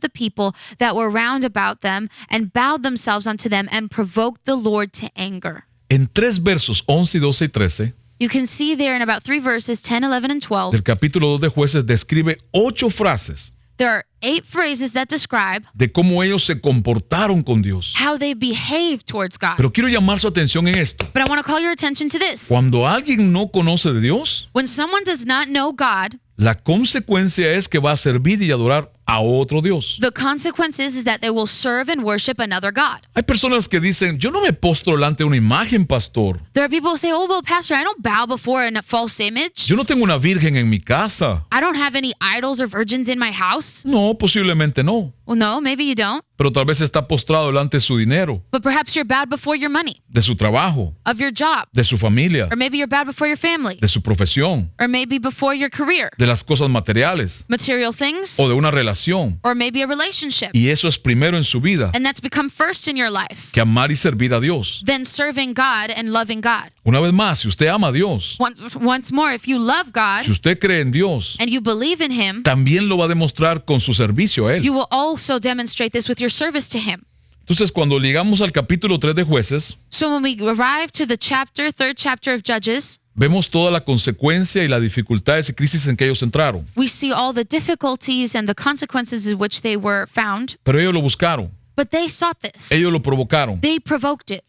the people that were round about them, and bowed themselves unto them, and provoked the Lord to anger. En 3 versos, 11 y 12 y 13, You can see there in about 3 verses, 10, 11, and 12, del capítulo 2 de Jueces describe 8 frases there are 8 phrases that describe de cómo ellos se comportaron con Dios. how they behave towards God. Pero quiero llamar su atención en esto. But I want to call your attention to this. Cuando alguien no conoce de Dios, When someone does not know God, la consecuencia es que va a servir y adorar a otro Dios. the consequence is that they will serve and worship another God. Hay personas que dicen, yo no me postro delante de una imagen, pastor. There are people who say, oh, well, Pastor, I don't bow before a false image. Yo no tengo una virgen en mi casa. I don't have any idols or virgins in my house. No, posiblemente no. Well, no, maybe you don't. Pero tal vez está postrado delante de su dinero, But perhaps you're bowed before your money, de su trabajo, of your job, de su familia, or maybe you're bowed before your family, de su profesión, or maybe before your career, de las cosas materiales material things, o de una relación. or maybe a relationship. Y eso es primero en su vida And that's become first in your life. que amar y servir a Dios. Then serving God and loving God. Una vez más, si usted ama a Dios, Once more, if you love God si usted cree en Dios, and you believe in Him, también lo va a demostrar con su servicio a Él. you will also demonstrate this with your service to Him. Entonces, cuando llegamos al capítulo 3 de Jueces, So when we arrive to the third chapter of Judges, vemos toda la consecuencia y las dificultades y crisis en que ellos entraron. we see all the difficulties and the consequences in which they were found. Pero ellos lo buscaron, But they sought this. ellos lo provocaron. They provoked it.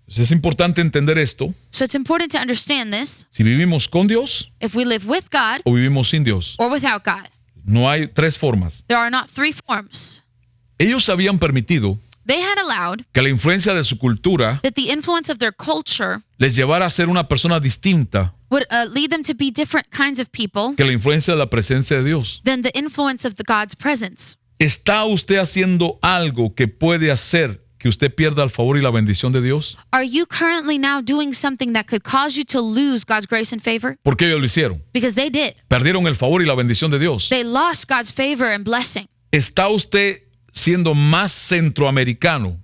Entonces, es importante entender esto. So it's important to understand this. Si vivimos con Dios If we live with God o vivimos sin Dios. or without God, No hay tres formas. there are not 3 forms. Ellos habían permitido They had allowed que la influencia de su cultura that the influence of their culture les llevara a ser una persona distinta would lead them to be different kinds of people que la influencia de la presencia de Dios. than the influence of the God's presence. ¿Está usted haciendo algo que puede hacer que usted pierda el favor y la bendición de Dios? Are you currently now doing something that could cause you to lose God's grace and favor? Porque ellos lo hicieron. Because they did. Perdieron el favor y la bendición de Dios. They lost God's favor and blessing. ¿Está usted siendo más centroamericano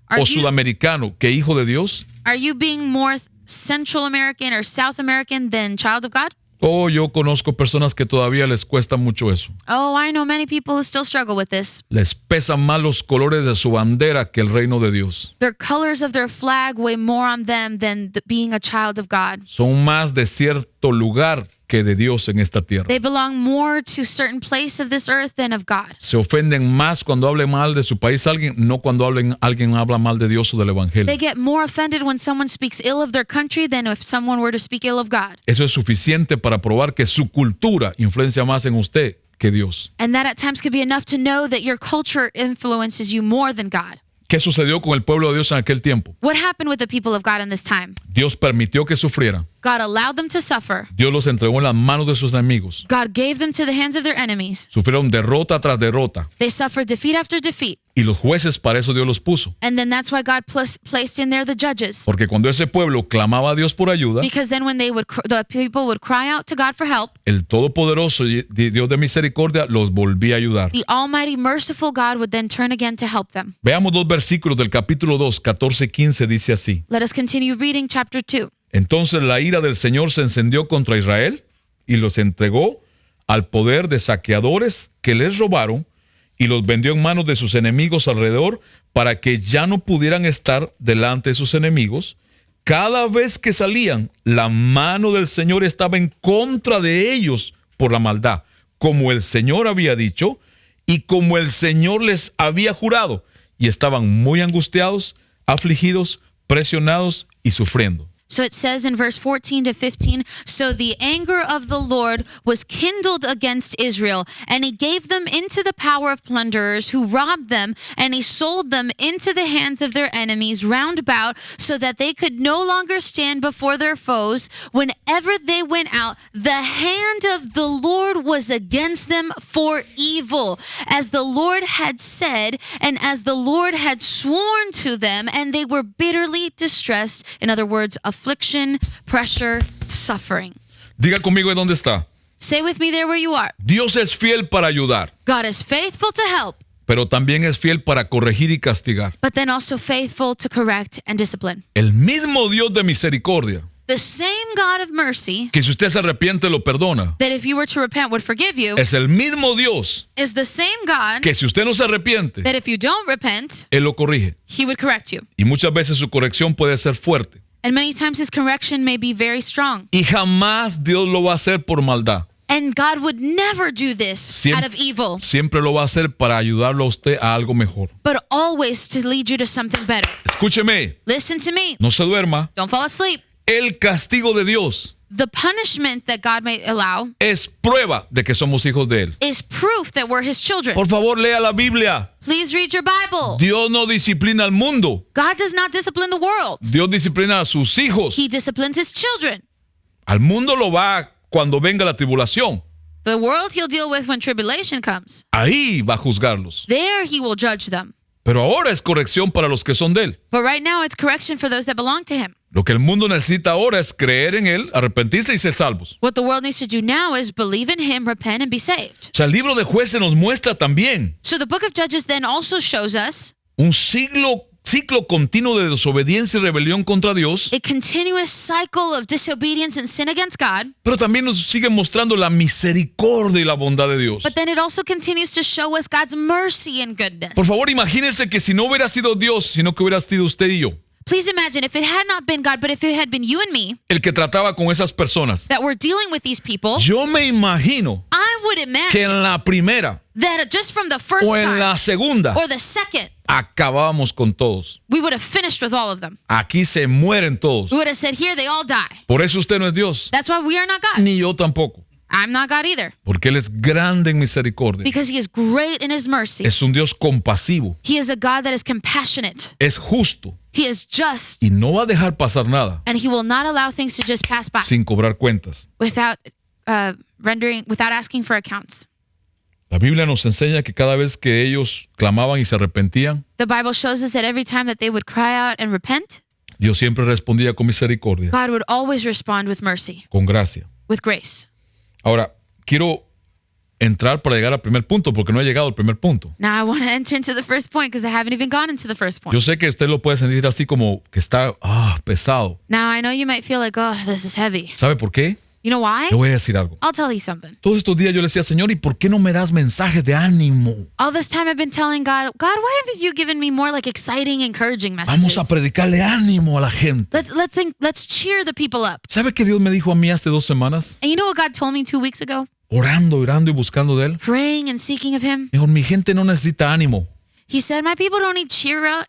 Are o you, sudamericano que hijo de Dios? are you being more Central American or South American than child of God? Oh, yo conozco personas que todavía les cuesta mucho eso. Oh, I know many people who still struggle with this. Les pesan más los colores de su bandera que el reino de Dios. The colors of their flag weigh more on them than being a child of God. Son más de cierto lugar que de Dios en esta tierra. They belong more to certain place of this earth than of God. Se ofenden más cuando hablen mal de su país alguien, no cuando alguien habla mal de Dios o del Evangelio. They get more offended when someone speaks ill of their country than if someone were to speak ill of God. Eso es suficiente para probar que su cultura influencia más en usted que Dios. And that at times could be enough to know that your culture influences you more than God. ¿Qué sucedió con el pueblo de Dios en aquel tiempo? What happened with the people of God in this time? Dios permitió que sufrieran. God allowed them to suffer. Dios los entregó en las manos de sus enemigos. God gave them to the hands of their enemies. Sufrieron derrota tras derrota. They suffered defeat after defeat. Y los jueces para eso Dios los puso. And then that's why God placed in there the judges. Porque cuando ese pueblo clamaba a Dios por ayuda, Because then when the people would cry out to God for help, el Todopoderoso y Dios de misericordia los volvía a ayudar. the almighty merciful God would then turn again to help them. Veamos 2 versículos del capítulo 2, 14 y 15, dice así. Let us continue reading chapter 2. Entonces la ira del Señor se encendió contra Israel y los entregó al poder de saqueadores que les robaron y los vendió en manos de sus enemigos alrededor para que ya no pudieran estar delante de sus enemigos. Cada vez que salían, la mano del Señor estaba en contra de ellos por la maldad, como el Señor había dicho y como el Señor les había jurado. Y estaban muy angustiados, afligidos, presionados y sufriendo. So it says in verse 14 to 15, so the anger of the Lord was kindled against Israel, and he gave them into the power of plunderers who robbed them, and he sold them into the hands of their enemies round about, so that they could no longer stand before their foes. Whenever they went out, the hand of the Lord was against them for evil, as the Lord had said, and as the Lord had sworn to them, and they were bitterly distressed. In other words, affliction, pressure, suffering. Diga conmigo de dónde está. Say with me there where you are. Dios es fiel para ayudar, God is faithful to help, pero también es fiel para corregir y castigar. but then also faithful to correct and discipline. El mismo Dios de misericordia, The same God of mercy que si usted se arrepiente lo perdona, that if you were to repent would forgive you es el mismo Dios is the same God que si usted no se arrepiente, that if you don't repent, Él lo corrige. he would correct you. Y muchas veces su corrección puede ser fuerte. And many times his correction may be very strong. Y jamás Dios lo va a hacer por maldad. And God would never do this out of evil, Siempre lo va a hacer para ayudarlo a usted a algo mejor. but always to lead you to something better. Escúcheme, Listen to me. no se duerma. Don't fall asleep. El castigo de Dios The punishment that God may allow es prueba de que somos hijos de Él. is proof that we're his children. Por favor, lea la Biblia. Please read your Bible. Dios no disciplina al mundo. God does not discipline the world. Dios disciplina a sus hijos. He disciplines his children. Al mundo lo va cuando venga la tribulación. The world he'll deal with when tribulation comes. Ahí va a juzgarlos. There he will judge them. Pero ahora es corrección para los que son de Él. But right now it's correction for those that belong to him. Lo que el mundo necesita ahora es creer en Él, arrepentirse y ser salvos. What the world needs to do now is believe in him, repent, and be saved. O sea, el libro de Jueces nos muestra también So the book of Judges then also shows us un ciclo continuo de desobediencia y rebelión contra Dios, a continuous cycle of disobedience and sin against God. pero también nos sigue mostrando la misericordia y la bondad de Dios. But then it also continues to show us God's mercy and goodness. Por favor, imagínense que si no hubiera sido Dios, sino que hubiera sido usted y yo, Please imagine if it had not been God, but if it had been you and me el que trataba con esas personas. that were dealing with these people, Yo me imagino I would que imagine en la primera that just from the first o en time la segunda or the second, acabábamos con todos. we would have finished with all of them. Aquí se mueren todos. We would have said, here, they all die. Por eso usted no es Dios, That's why we are not God. ni yo tampoco, I'm not God either. porque Él es grande en misericordia. Because he is great in his mercy. Es un Dios compasivo, He is a God that is compassionate. es justo He is just. y no va a dejar pasar nada And he will not allow things to just pass by sin cobrar cuentas. without without asking for accounts. La Biblia nos enseña que cada vez que ellos clamaban y se arrepentían, The Bible shows us that every time that they would cry out and repent, Dios siempre respondía con misericordia, God would always respond with mercy, con gracia. with grace. Ahora, quiero entrar para llegar al primer punto, porque no he llegado al primer punto. Now I want to enter into the first point because I haven't even gone into the first point. Yo sé que usted lo puede sentir así como que está pesado. Now I know you might feel like, oh, this is heavy. ¿Sabe por qué? You know why? Le voy a decir algo. I'll tell you something. Todos estos días yo le decía, Señor, ¿y por qué no me das mensajes de ánimo? All this time I've been telling God, why haven't you given me more like exciting, encouraging Vamos a messages? predicarle ánimo a la gente. Let's cheer the people up. ¿Sabe qué Dios me dijo a mí hace 2 semanas? And you know what God told me 2 weeks ago? Orando y buscando de Él. Praying and seeking of him. Me dijo, mi gente no necesita ánimo. He said, my people don't need cheer up.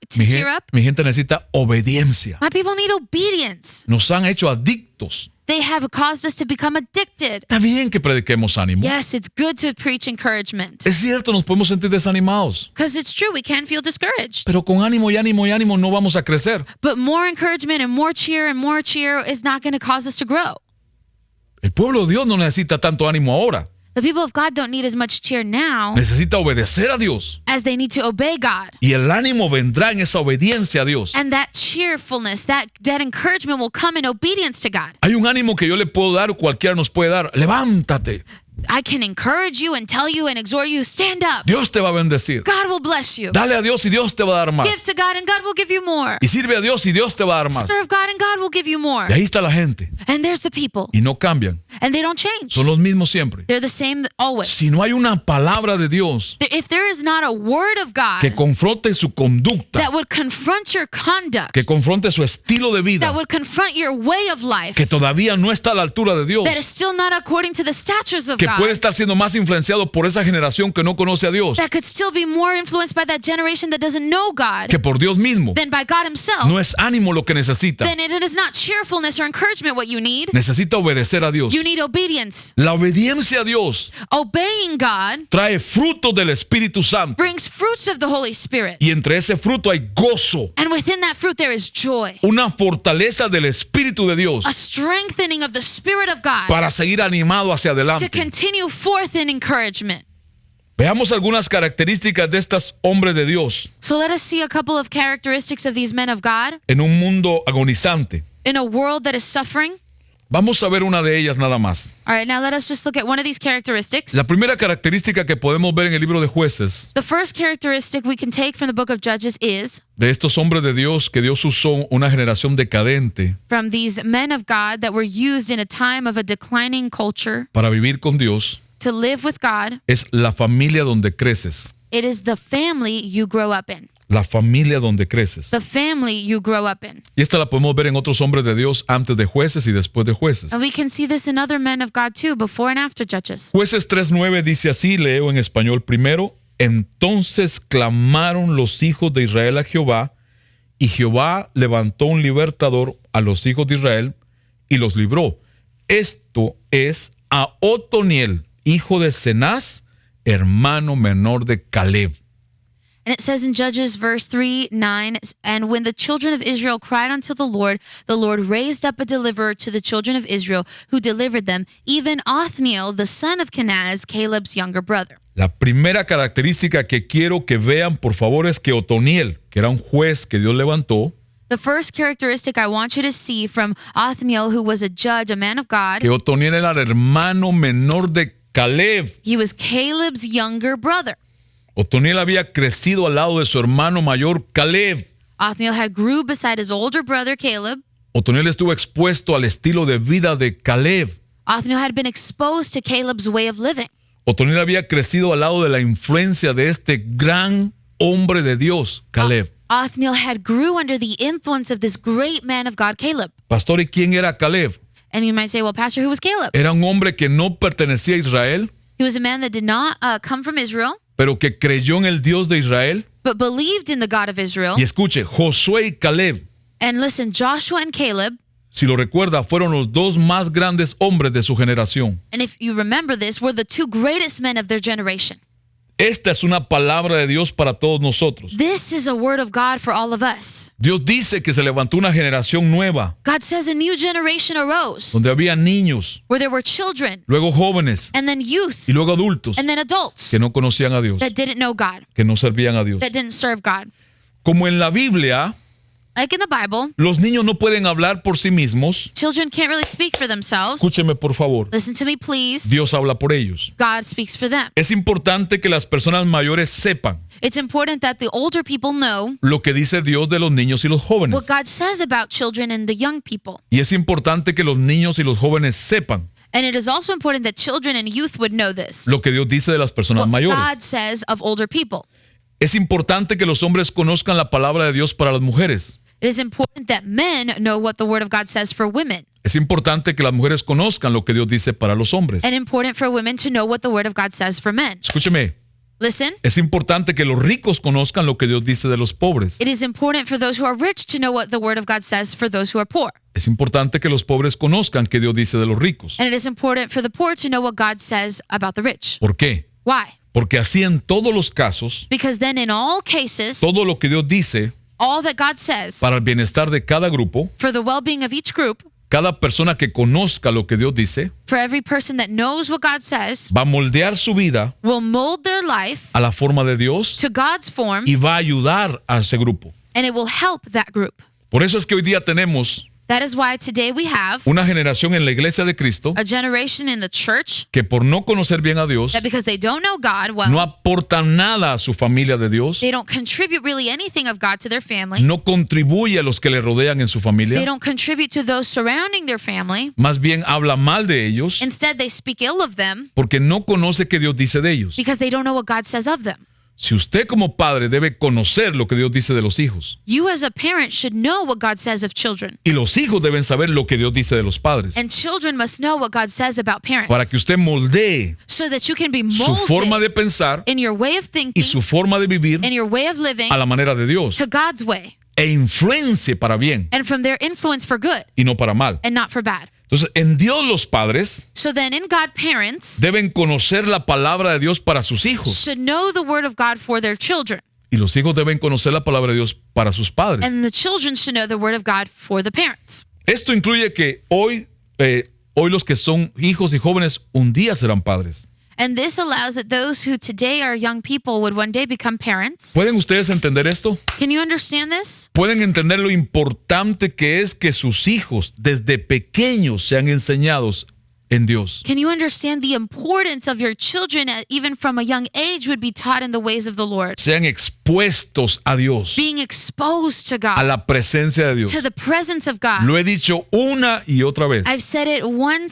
Mi gente necesita obediencia. My people need obedience. Nos han hecho adictos. They have caused us to become addicted. Está bien que prediquemos ánimo. Yes, it's good to preach encouragement. Es cierto, nos podemos sentir desanimados. Because it's true, we can feel discouraged. Pero con ánimo y ánimo y ánimo no vamos a crecer. But more encouragement and more cheer is not going to cause us to grow. El pueblo de Dios no necesita tanto ánimo ahora. The people of God don't need as much cheer now Necesita obedecer a Dios. as they need to obey God. Y el ánimo vendrá en esa obediencia a Dios. And that cheerfulness, that encouragement will come in obedience to God. Hay un ánimo que yo le puedo dar o cualquiera nos puede dar. Levántate. I can encourage you and tell you and exhort you, stand up. Dios te va a bendecir. God will bless you. Dale a Dios y Dios te va a dar más. Give to God and God will give you more. Y sirve a Dios y Dios te va a dar más. Serve God and God will give you more. Y ahí está la gente. And there's the people. Y no cambian. And they don't change. Son los mismos siempre. They're the same always. Si no hay una palabra de Dios If there is not a word of que God confronte su conducta, that would confront your conduct, que confronte su estilo de that vida, would confront your way of life, que todavía no está a la altura de Dios, that is still not according to the statures of que puede God, estar siendo más influenciado por esa generación que no conoce a Dios, that could still be more influenced by that generation that doesn't know God que por Dios mismo, than by God himself, no es ánimo lo que necesita. then it is not cheerfulness or encouragement what you need. Necesita obedecer a Dios. You need obedience. La obediencia a Dios Obeying God trae fruto del Espíritu Santo. brings fruits of the Holy Spirit. Y entre ese fruto hay gozo, And within that fruit there is joy, una fortaleza del Espíritu de Dios a strengthening of the Spirit of God para seguir animado hacia to adelante. continue forth in encouragement. Veamos algunas características de estos hombres de Dios So let us see a couple of characteristics of these men of God en un mundo agonizante. in a world that is suffering. Vamos a ver una de ellas nada más. All right, now let us just look at one of these characteristics. La primera característica que podemos ver en el libro de Jueces The first characteristic we can take from the book of Judges is de estos hombres de Dios que Dios usó una generación decadente from these men of God that were used in a time of a declining culture para vivir con Dios to live with God. es la familia donde creces. It is the family you grow up in. la familia donde creces. the family you grow up in. Y esta la podemos ver en otros hombres de Dios antes de jueces y después de jueces. And we can see this in other men of God too, before and after Judges. Jueces 3:9 dice así, leo en español primero, entonces clamaron los hijos de Israel a Jehová, y Jehová levantó un libertador a los hijos de Israel y los libró. Esto es a Otoniel, hijo de Cenaz, hermano menor de Caleb. And it says in Judges verse 3:9, and when the children of Israel cried unto the Lord raised up a deliverer to the children of Israel, who delivered them, even Othniel, the son of Kenaz, Caleb's younger brother. La primera característica que quiero que vean, por favor, es que Otoniel, que era un juez que Dios levantó, The first characteristic I want you to see from Othniel, who was a judge, a man of God, que Otoniel era el hermano menor de Caleb. he was Caleb's younger brother. Otoniel había crecido al lado de su hermano mayor Caleb. Othniel had grew beside his older brother Caleb. Otoniel estuvo expuesto al estilo de vida de Caleb. Othniel had been exposed to Caleb's way of living. Otoniel había crecido al lado de la influencia de este gran hombre de Dios, Caleb. Othniel had grew under the influence of this great man of God, Caleb. Pastor, ¿y quién era Caleb? And you might say, well, Pastor, who was Caleb? Era un hombre que no pertenecía a Israel, He was a man that did not come from Israel, pero que creyó en el Dios de Israel. but believed in the God of Israel. Y escuche, Josué y Caleb, And listen, Joshua and Caleb, si lo recuerda, fueron los dos más grandes hombres de su generación. and if you remember this, were the two greatest men of their generation. Esta es una palabra de Dios para todos nosotros. This is a word of God for all of us. Dios dice que se levantó una generación nueva, God says a new generation arose donde había niños, where there were children luego jóvenes and then youth y luego adultos and then adults que no conocían a Dios, that didn't know God, que no servían a Dios. that didn't serve God. Como en la Biblia, Like in the Bible, los niños no pueden hablar por sí mismos. children can't really speak for themselves. Escúcheme, por favor. Listen to me, please. Dios habla por ellos. God speaks for them. Es importante que las personas mayores sepan It's important that the older people know lo que dice Dios de los niños y los what jóvenes. God says about children and the young people. Y es importante que los niños y los jóvenes sepan And it is also important that children and youth would know this. lo que Dios dice de las personas What mayores. God says of older people. Es importante que los hombres conozcan la palabra de Dios para las mujeres. It is important that men know what the word of God says for women. Es importante que las mujeres conozcan lo que Dios dice para los hombres. And important for women to know what the word of God says for men. Escúcheme, Listen, es importante que los ricos conozcan lo que Dios dice de los pobres. it is important for those who are rich to know what the word of God says for those who are poor. Es importante que los pobres conozcan que Dios dice de los ricos. And it is important for the poor to know what God says about the rich. ¿Por qué? Why? Porque así en todos los casos, Because then in all cases, todo lo que Dios dice all that God says para el bienestar de cada grupo, for the well-being of each group, cada persona que conozca lo que Dios dice, for every person that knows what God says, va a moldear su vida will mold their life a la forma de Dios to God's form, y va a ayudar a ese grupo. and it will help that group. Por eso es que hoy día tenemos That is why today we have una generación en la iglesia de Cristo a generation in the church que por no conocer bien a Dios, that because they don't know God well, no aporta nada a su familia de Dios, they don't contribute really anything of God to their family. no contribuye a los que le rodean en su They familia, don't contribute to those surrounding their family. más bien habla mal de ellos Instead, they speak ill of them porque no conoce qué Dios dice de ellos. because they don't know what God says of them. Si usted como padre debe conocer lo que Dios dice de los hijos, You as a parent should know what God says of children. y los hijos deben saber lo que Dios dice de los padres, And children must know what God says about parents. para que usted moldee So that you can be su forma molded de pensar in your way of y thinking, su forma de vivir in your way of living, a la manera de Dios, to God's way. e influencie para bien And from their influence for good y no para mal. and not for bad. Entonces, en Dios los padres So then in God, parents deben conocer la palabra de Dios para sus hijos, should know the word of God for their children. y los hijos deben conocer la palabra de Dios para sus padres. And the children should know the word of God for the parents. Esto incluye que hoy los que son hijos y jóvenes un día serán padres. And this allows that those who today are young people would one day become parents. ¿Pueden ustedes entender esto? Can you understand this? ¿Pueden entender lo importante que es que sus hijos desde pequeños sean enseñados en Dios. Can you understand the importance of your children, even from a young age, would be taught in the ways of the Lord? Sean expuestos a Dios, Being exposed to a God, la presencia de Dios. to the presence of God. Lo he dicho una y otra vez. I've said it one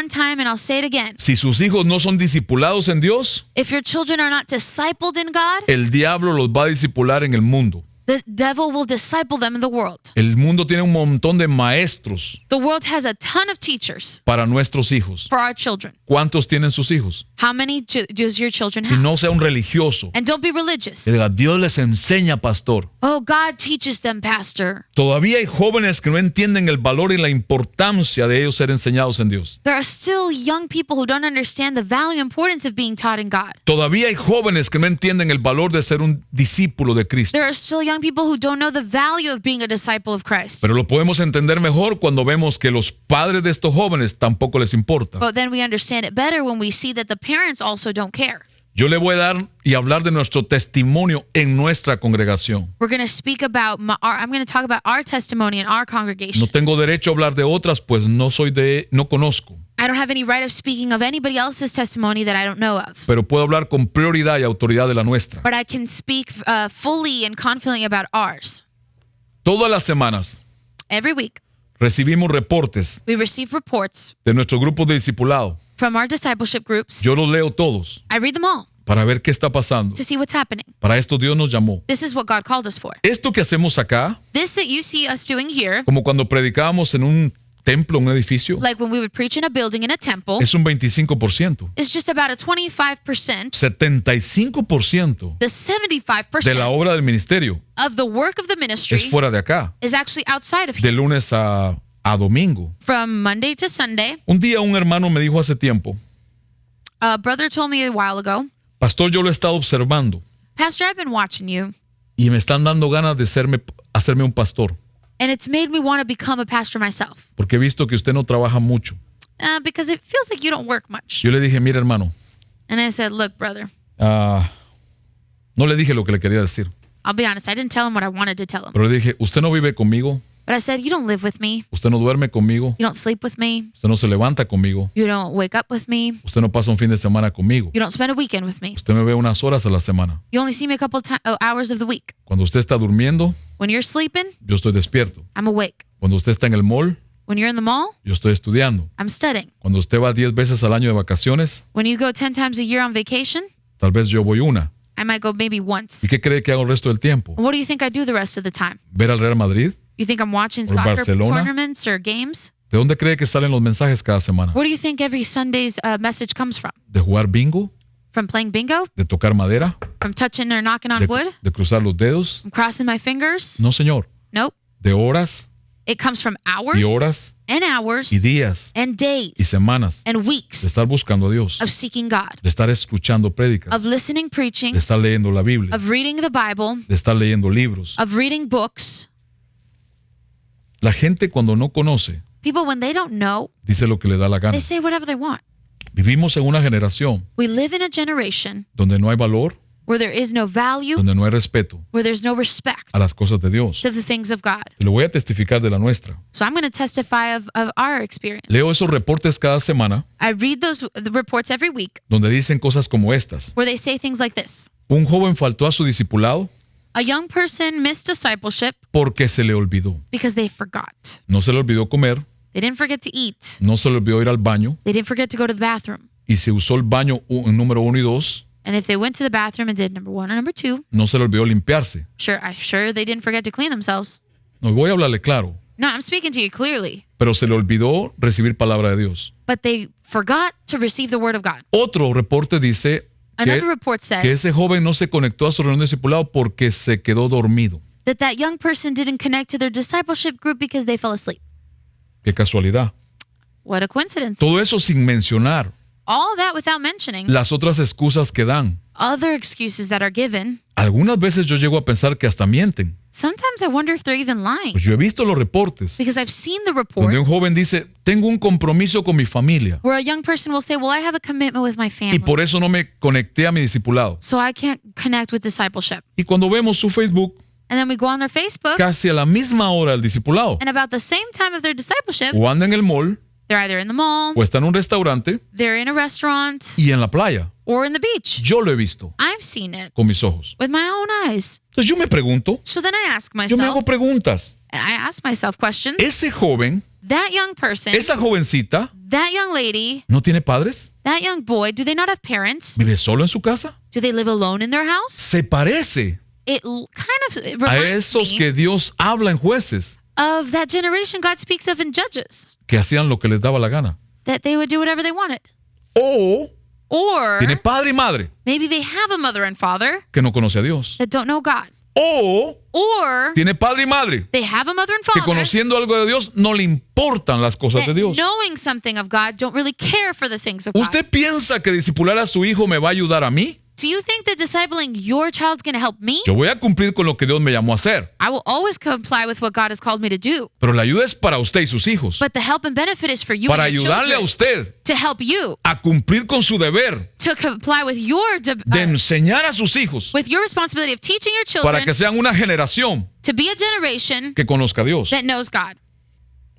time and I'll say it again. Si sus hijos no son discipulados en Dios, If your children are not discipled in God, el diablo los va a discipular en el mundo. the devil will disciple them in the world. El mundo tiene un montón de maestros The world has a ton of teachers para nuestros hijos. for our children. ¿Cuántos tienen sus hijos? How many does your children Y have? no sea un religioso. And don't be religious. Que diga, Dios les enseña, pastor. Oh, God teaches them, pastor. Todavía hay jóvenes que no entienden el valor y la importancia de ellos ser enseñados en Dios. There are still young people who don't understand the value and importance of being taught in God. Todavía hay jóvenes que no entienden el valor de ser un discípulo de Cristo. There are still young people who don't know the value of being a disciple of Christ. Pero lo podemos entender mejor cuando vemos que los padres de estos jóvenes tampoco les importa. But then we understand it better when we see that the parents also don't care. Yo le voy a dar y hablar de nuestro testimonio en nuestra congregación. We're going to speak about I'm going to talk about our testimony in our congregation. No tengo derecho a hablar de otras, pues no conozco. I don't have any right of speaking of anybody else's testimony that I don't know of. Pero puedo hablar con prioridad y autoridad de la nuestra. But I can speak fully and confidently about ours. Todas las semanas Every week, recibimos reportes we receive reports de nuestros grupos de discipulado. from our discipleship groups. Yo los leo todos I read them all para ver qué está pasando. to see what's happening. Para esto Dios nos llamó. This is what God called us for. Esto que hacemos acá, This that you see us doing here, como cuando predicábamos en un templo, un edificio, like when we would preach in a building, in a temple, es un 25%. is just about a 25%. 75% The de la 75% obra del ministerio of the work of the ministry es fuera de acá, is actually outside of de here. lunes a domingo. From Monday to Sunday, Un día un hermano me dijo hace tiempo, a brother told me a while ago, pastor, yo lo he estado observando Pastor, I've been watching you, y me están dando ganas de hacerme un pastor, and it's made me want to become a pastor myself. porque he visto que usted no trabaja mucho. Because it feels like you don't work much. Yo le dije, mira hermano, And I said, look, brother, no le dije lo que le quería decir, I'll be honest, I didn't tell him what I wanted to tell him. pero le dije, usted no vive conmigo, But I said, you don't live with me. usted no duerme conmigo, You don't sleep with me. usted no se levanta conmigo, You don't wake up with me. usted no pasa un fin de semana conmigo, You don't spend a weekend with me. usted me ve unas horas a la semana. You only see me a couple hours of the week. Cuando usted está durmiendo, When you're sleeping, yo estoy despierto. I'm awake. Cuando usted está en el mall, When you're in the mall, yo estoy estudiando. I'm studying. Cuando usted va 10 veces al año de vacaciones, When you go 10 times a year on vacation, tal vez yo voy una. I might go maybe once. ¿Y qué cree que hago el resto del tiempo? What do you think I do the rest of the time? ¿Ver al Real Madrid? You think I'm watching Or soccer Barcelona? tournaments or games? ¿De dónde cree que salen los mensajes cada semana? Where do you think every Sunday's message comes from? ¿De jugar bingo? From playing bingo? ¿De tocar madera? From touching or knocking on wood? ¿De cruzar los dedos? From crossing my fingers? No, señor. Nope. ¿De horas It comes from hours y horas and hours y días and days y semanas and de weeks estar buscando a Dios, of seeking God, de estar escuchando prédicas, of listening preaching, de estar leyendo la Biblia, of reading the Bible, de estar leyendo libros? of reading books? La gente cuando no conoce, People, when they don't know, dice lo que le da la gana. they say whatever they want. Vivimos en una generación We live in a generation donde no hay valor, where there is no value, donde no hay respeto where there's no respect a las cosas de Dios. to the things of God. Te lo voy a testificar de la nuestra. So I'm going to testify of our experience. Leo esos reportes cada semana I read the reports every week donde dicen cosas como estas. where they say things like this. Un joven faltó a su discipulado A young person missed discipleship porque se le olvidó. because they forgot. No se le olvidó comer, They didn't forget to eat. no se le olvidó ir al baño, They didn't forget to go to the bathroom. y se usó el baño en número 1 y 2, And if they went to the bathroom and did number 1 or number 2, no se le olvidó limpiarse. I'm sure they didn't forget to clean themselves. No, voy a hablarle claro, No, I'm speaking to you clearly. pero se le olvidó recibir palabra de Dios. But they forgot to receive the word of God. Otro reporte dice Another report que says ese joven no se conectó a su reunión de discipulado porque se quedó dormido. that young person didn't connect to their discipleship group because they fell asleep. Qué casualidad. What a coincidence. Todo eso sin mencionar All that without mentioning las otras excusas que dan. other excuses that are given. Algunas veces yo llego a pensar que hasta mienten. Sometimes I wonder if they're even lying Pues yo he visto los reportes because I've seen the donde un reports joven dice, tengo un compromiso con mi familia where a young person will say, well, I have a commitment with my y family, por eso no me conecté a mi discipulado. so I can't connect with discipleship. Y cuando vemos su Facebook, And then we go on their Facebook, casi a la misma hora del discipulado, and about the same time of their discipleship, o anda en el mall They're either in the mall, o está en un restaurante they're in a restaurant, y en la playa. or in the beach. Yo lo he visto I've seen it con mis ojos. with my own eyes. Entonces yo me pregunto, So then I ask yo me hago myself, preguntas. and I ask myself questions. Ese joven, That young person, esa jovencita, that young lady, ¿no tiene padres? that young boy, do they not have parents? ¿Vive solo en su casa? Do they live alone in their house? Se parece It a reminds esos me que Dios habla en Jueces, of that generation God speaks of in Judges, que hacían lo que les daba la gana. that they would do whatever they wanted. O Or tiene padre y madre maybe they have a mother and father que no conoce a Dios. that don't know God. O Or tiene padre y madre they have a mother and que father conociendo algo de Dios no le importan las cosas de that Dios. knowing something of God don't really care for the things of God. ¿Usted piensa que discipular a su hijo me va a ayudar a mí? Do you think that discipling your child's going to help me? Yo voy a cumplir con lo que Dios me llamó a hacer, I will always comply with what God has called me to do. pero la ayuda es para usted y sus hijos, But the help and benefit is for you para and your ayudarle a children, usted to help you a cumplir con su deber to comply with your de enseñar a sus hijos with your responsibility of teaching your para children que sean una generación to be a generation que conozca a Dios. that knows God.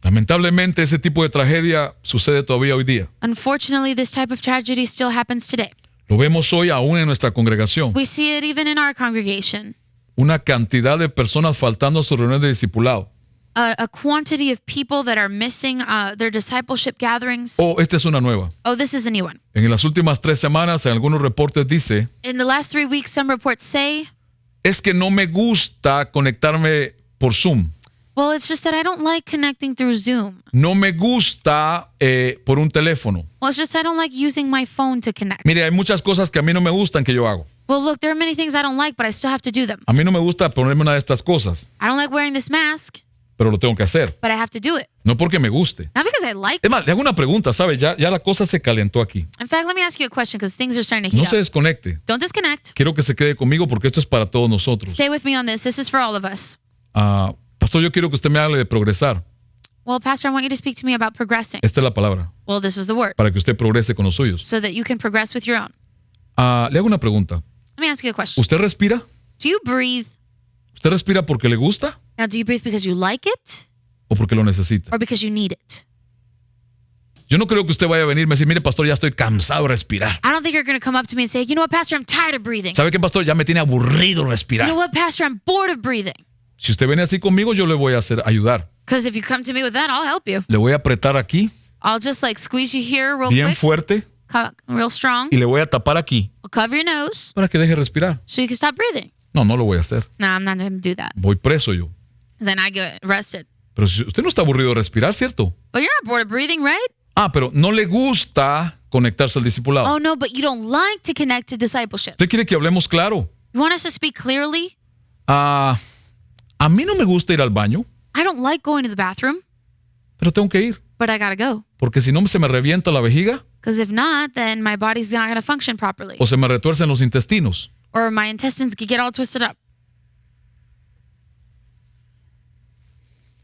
Lamentablemente ese tipo de tragedia sucede todavía hoy día. Unfortunately, this type of tragedy still happens today. Lo vemos hoy aún en nuestra congregación. We see it even in our congregation. Una cantidad de personas faltando a sus reuniones de discipulado. A quantity of people that are missing their discipleship gatherings. Oh, esta es una nueva. Oh, this is a new one. En las últimas 3 semanas, en algunos reportes dice, In the last 3 weeks, some reports say, es que no me gusta conectarme por Zoom. well, it's just that I don't like connecting through Zoom. No me gusta por un teléfono. Well, it's just I don't like using my phone to connect. Mire, hay muchas cosas que a mí no me gustan que yo hago. Well, look, there are many things I don't like, but I still have to do them. A mí no me gusta ponerme una de estas cosas, I don't like wearing this mask, pero lo tengo que hacer. but I have to do it. No porque me guste. Not because I like Es más, le hago una pregunta, ¿sabe? Ya la cosa se calentó aquí. In fact, let me ask you a question because things are starting to No heat se up. desconecte. Don't disconnect. Quiero que se quede conmigo porque esto es para todos nosotros. Stay with me on this. This is for all of us. Pastor, yo quiero que usted me hable de progresar. Well, Pastor, I want you to speak to me about progressing. Esta es la palabra, Well, this is the word. para que usted progrese con los suyos. So that you can progress with your own. Le hago una pregunta. Let me ask you a question. ¿Usted respira? Do you breathe? ¿Usted respira porque le gusta Now, do you breathe because you like it o porque lo necesita? or because you need it? Yo no creo que usted vaya a venirme y decir, mire, pastor, ya estoy cansado de respirar. I don't think you're going to come up to me and say, you know what, Pastor, I'm tired of breathing. ¿Sabe qué, pastor? Ya me tiene aburrido You respirar. know what, Pastor, I'm bored of breathing. Si usted viene así conmigo, yo le voy a ayudar. Because if you come to me with that, I'll help you. Le voy a apretar aquí, I'll just like squeeze you here real bien quick, fuerte, real strong. y le voy a tapar aquí I'll cover your nose para que deje respirar. so you can stop breathing. No, no lo voy a hacer. No, I'm not going to do that. Voy preso yo. Then I get arrested. Pero si usted no está aburrido de respirar, ¿cierto? But you're not bored of breathing, right? Pero no le gusta conectarse al discipulado. Oh, no, but you don't like to connect to discipleship. ¿Usted quiere que hablemos claro? You want us to speak clearly? A mí no me gusta ir al baño, I don't like going to the bathroom, pero tengo que ir. but I got to go. Porque si no se me revienta la vejiga Because if not, then my body's not going to function properly. o se me retuercen los intestinos. Or my intestines could get all twisted up.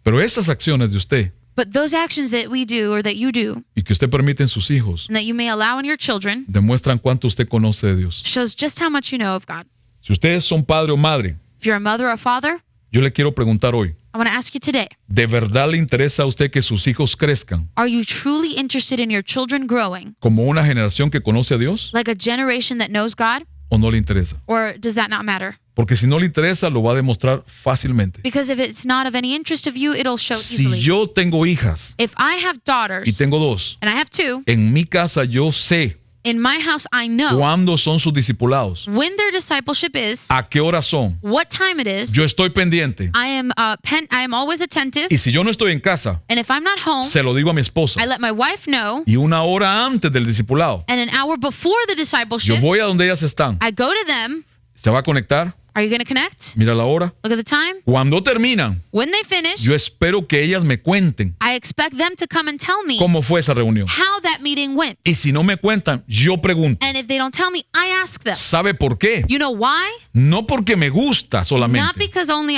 Pero esas acciones de usted But those actions that we do or that you do y que usted permite en sus hijos and that you may allow in your children demuestran cuánto usted conoce de Dios. shows just how much you know of God. Si ustedes son padre o madre, If you're a mother or a father, yo le quiero preguntar hoy, I want to ask you today, ¿de verdad le interesa a usted que sus hijos crezcan are you truly interested in your children growing como una generación que conoce a Dios like a generation that knows God? o no le interesa? Or does that not matter? Porque si no le interesa, lo va a demostrar fácilmente. Because if it's not of any interest of you, it'll show Si easily. yo tengo hijas If I have daughters, y tengo 2, and I have 2, en mi casa yo sé in my house I know cuándo son sus discipulados, when their discipleship is, a qué hora son. what time it is. Yo estoy pendiente. I am always attentive, Y si yo no estoy en casa, and if I'm not home, se lo digo a mi esposa. I let my wife know, Y una hora antes del discipulado, and an hour before the yo discipleship, voy a donde ellas están. I go to them. Se va a conectar. Are you going to connect? Mira la hora. Look at the time. Cuando terminan, When they finish, yo espero que ellas me cuenten I expect them to come and tell me cómo fue esa reunión. how that meeting went. Y si no me cuentan, yo pregunto. And if they don't tell me, I ask them. ¿Sabe por qué? You know why? No porque me gusta Not solamente. because only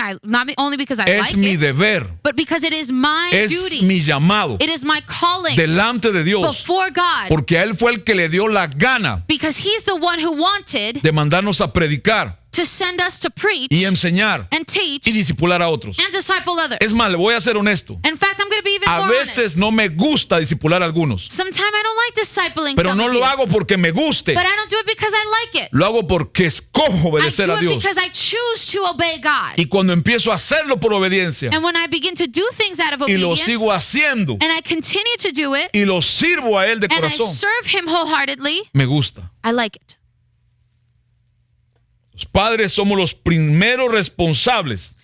because I Es like mi it, deber. but because it is my Es duty. mi llamado It is my calling delante de Dios. before God. Porque a Él fue el que le dio la gana Because he's the one who wanted de mandarnos a predicar. to send us to preach y enseñar and teach y discipular a otros. and disciple others. Es más, le voy a ser honesto. In fact, I'm going to be even A more veces honest. no me gusta discipular a algunos, Sometimes I don't like discipling pero some no of lo you, hago porque me guste. but I don't do it because I like it. Lo hago porque escojo I obedecer do a it Dios. because I choose to obey God. Y cuando empiezo a hacerlo por obediencia And when I begin to do things out of y lo obedience, sigo haciendo and I continue to do it, y lo sirvo a Él de and I corazón, serve Him wholeheartedly, me gusta. I like it. Los padres somos los primeros responsables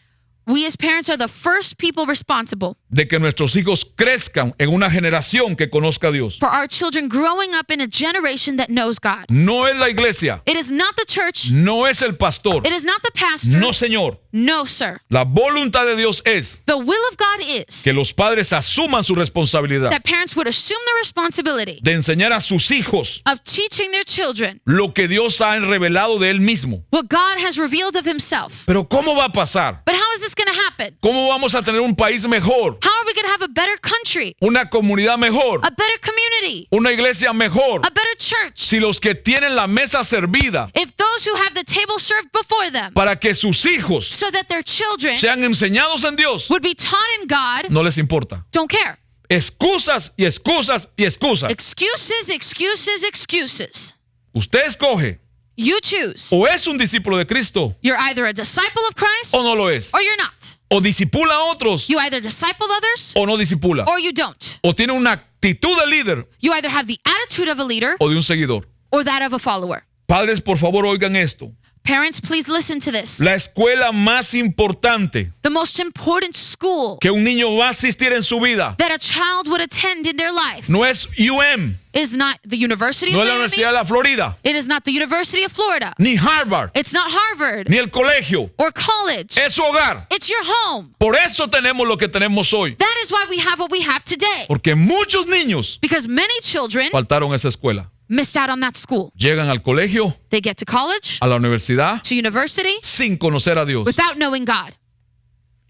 We as parents are the first people responsible de que nuestros hijos crezcan en una generación que conozca a Dios. for our children growing up in a generation that knows God. No es la iglesia, It is not the church. no es el pastor, It is not the pastor. no, Señor. No, sir. La voluntad de Dios es The will of God is que los padres asuman su responsabilidad that parents would assume the responsibility de enseñar a sus hijos of teaching their children lo que Dios ha revelado de Él mismo. what God has revealed of Himself. Pero ¿cómo va a pasar? But how is this going to happen? ¿Cómo vamos a tener un país mejor, How are we going to have a better country, una comunidad mejor, a better community, una iglesia mejor, a better church, si los que tienen la mesa servida if those who have the table served before them, para que sus hijos so that their children sean enseñados en Dios, would be taught in God, no les importa? don't care? Excusas y excusas y excusas. Excuses, excuses, excuses. Usted escoge, You choose. o es un discípulo de Cristo You're either a disciple of Christ o no lo es. or you're not. O disipula a otros You either disciple others o no disipula. or you don't. O tiene una actitud de líder You either have the attitude of a leader o de un seguidor. or that of a follower. Padres, por favor, oigan esto. Parents, please listen to this. La escuela más importante The most important school que un niño va a asistir en su vida that a child would attend in their life no es UM, is not the University no of es la Miami. Universidad de la Florida, It is not the University of Florida. ni Harvard, It's not Harvard ni el colegio. or college. Es su hogar. It's your home. Por eso tenemos lo que tenemos hoy. That is why we have what we have today. Porque muchos niños Because many children faltaron a esa escuela. missed out on that school. Llegan al colegio, They get to college, a la universidad, to university, sin conocer a Dios. without knowing God.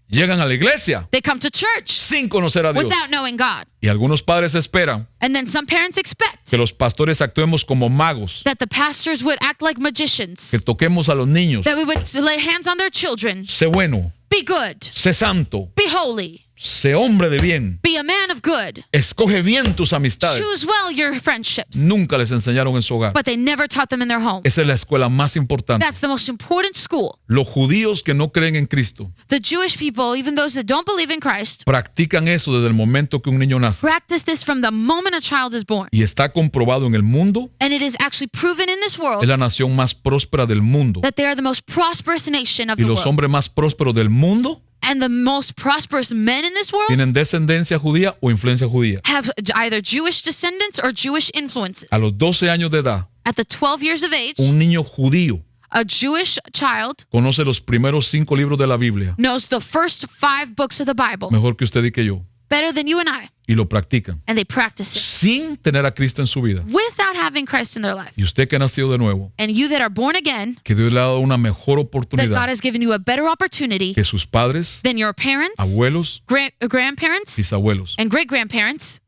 Llegan a la iglesia, They come to church sin conocer a Dios. without knowing God. Y algunos padres esperan And then some parents expect que los pastores actuemos como magos, that the pastors would act like magicians, que toquemos a los niños. that we would lay hands on their children. Sé bueno, Be good. sé santo, Be holy. sé hombre de bien. Be a man of good. Escoge bien tus amistades. Choose well your friendships. Nunca les enseñaron en su hogar. But they never taught them in their home. Esa es la escuela más importante. That's the most important school. Los judíos que no creen en Cristo The Jewish people, even those that don't believe in Christ, practican eso desde el momento que un niño nace. practice this from the moment a child is born. Y está comprobado en el mundo, And it is actually proven in this es world la nación más próspera del mundo. that they are the most prosperous nation of Y the los world. hombres más prósperos del mundo And the most prosperous men in this world tienen descendencia judía o influencia judía. have either Jewish descendants or Jewish influences. A los 12 años de edad, At the 12 years of age, un niño judío a Jewish child conoce los primeros 5 libros de la Biblia, knows the first 5 books of the Bible mejor que usted y que yo, better than you and I, y lo practican and they practice it sin tener a Cristo en su vida. without having Christ in their life. Y usted que ha nacido de nuevo, And you that are born again, que Dios le ha dado una mejor that God oportunidad has given you a better opportunity que sus padres, than your parents, abuelos, grandparents, bisabuelos. and great-grandparents.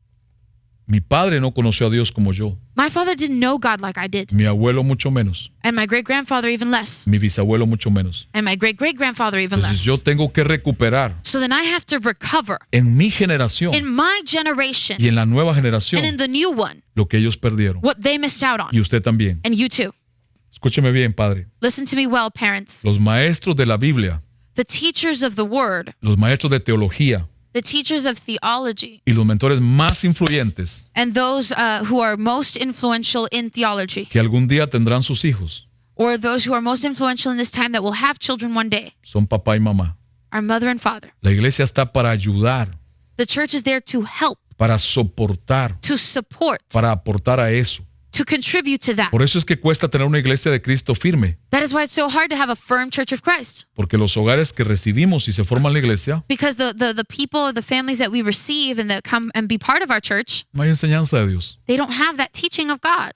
Mi padre no conoció a Dios como yo, My father didn't know God like I did, mi abuelo mucho menos, and my great-grandfather even less, mi bisabuelo mucho menos. and my great-great-grandfather even Entonces less. yo tengo que recuperar So then I have to recover en mi generación in my generation y en la nueva and in generación the new one lo que ellos perdieron. what they missed out on. Y usted también. And you too. Escúcheme bien, padre. Listen to me well, parents. Los maestros de la Biblia, The teachers of the word, los maestros de teología the teachers of theology, y los mentores más influyentes and those who are most influential in theology, que algún día tendrán sus hijos or those who are most influential in this time that will have children one day, son papá y mamá. are mother and father. La iglesia está para ayudar, The church is there to help, para soportar, to support, para aportar a eso. to contribute to that. Por eso es que cuesta tener una iglesia de Cristo firme, That is why it's so hard to have a firm church of Christ. porque los hogares que recibimos y se forman la iglesia, Because the people, the families that we receive and that come and be part of our church, no hay enseñanza de Dios. they don't have that teaching of God.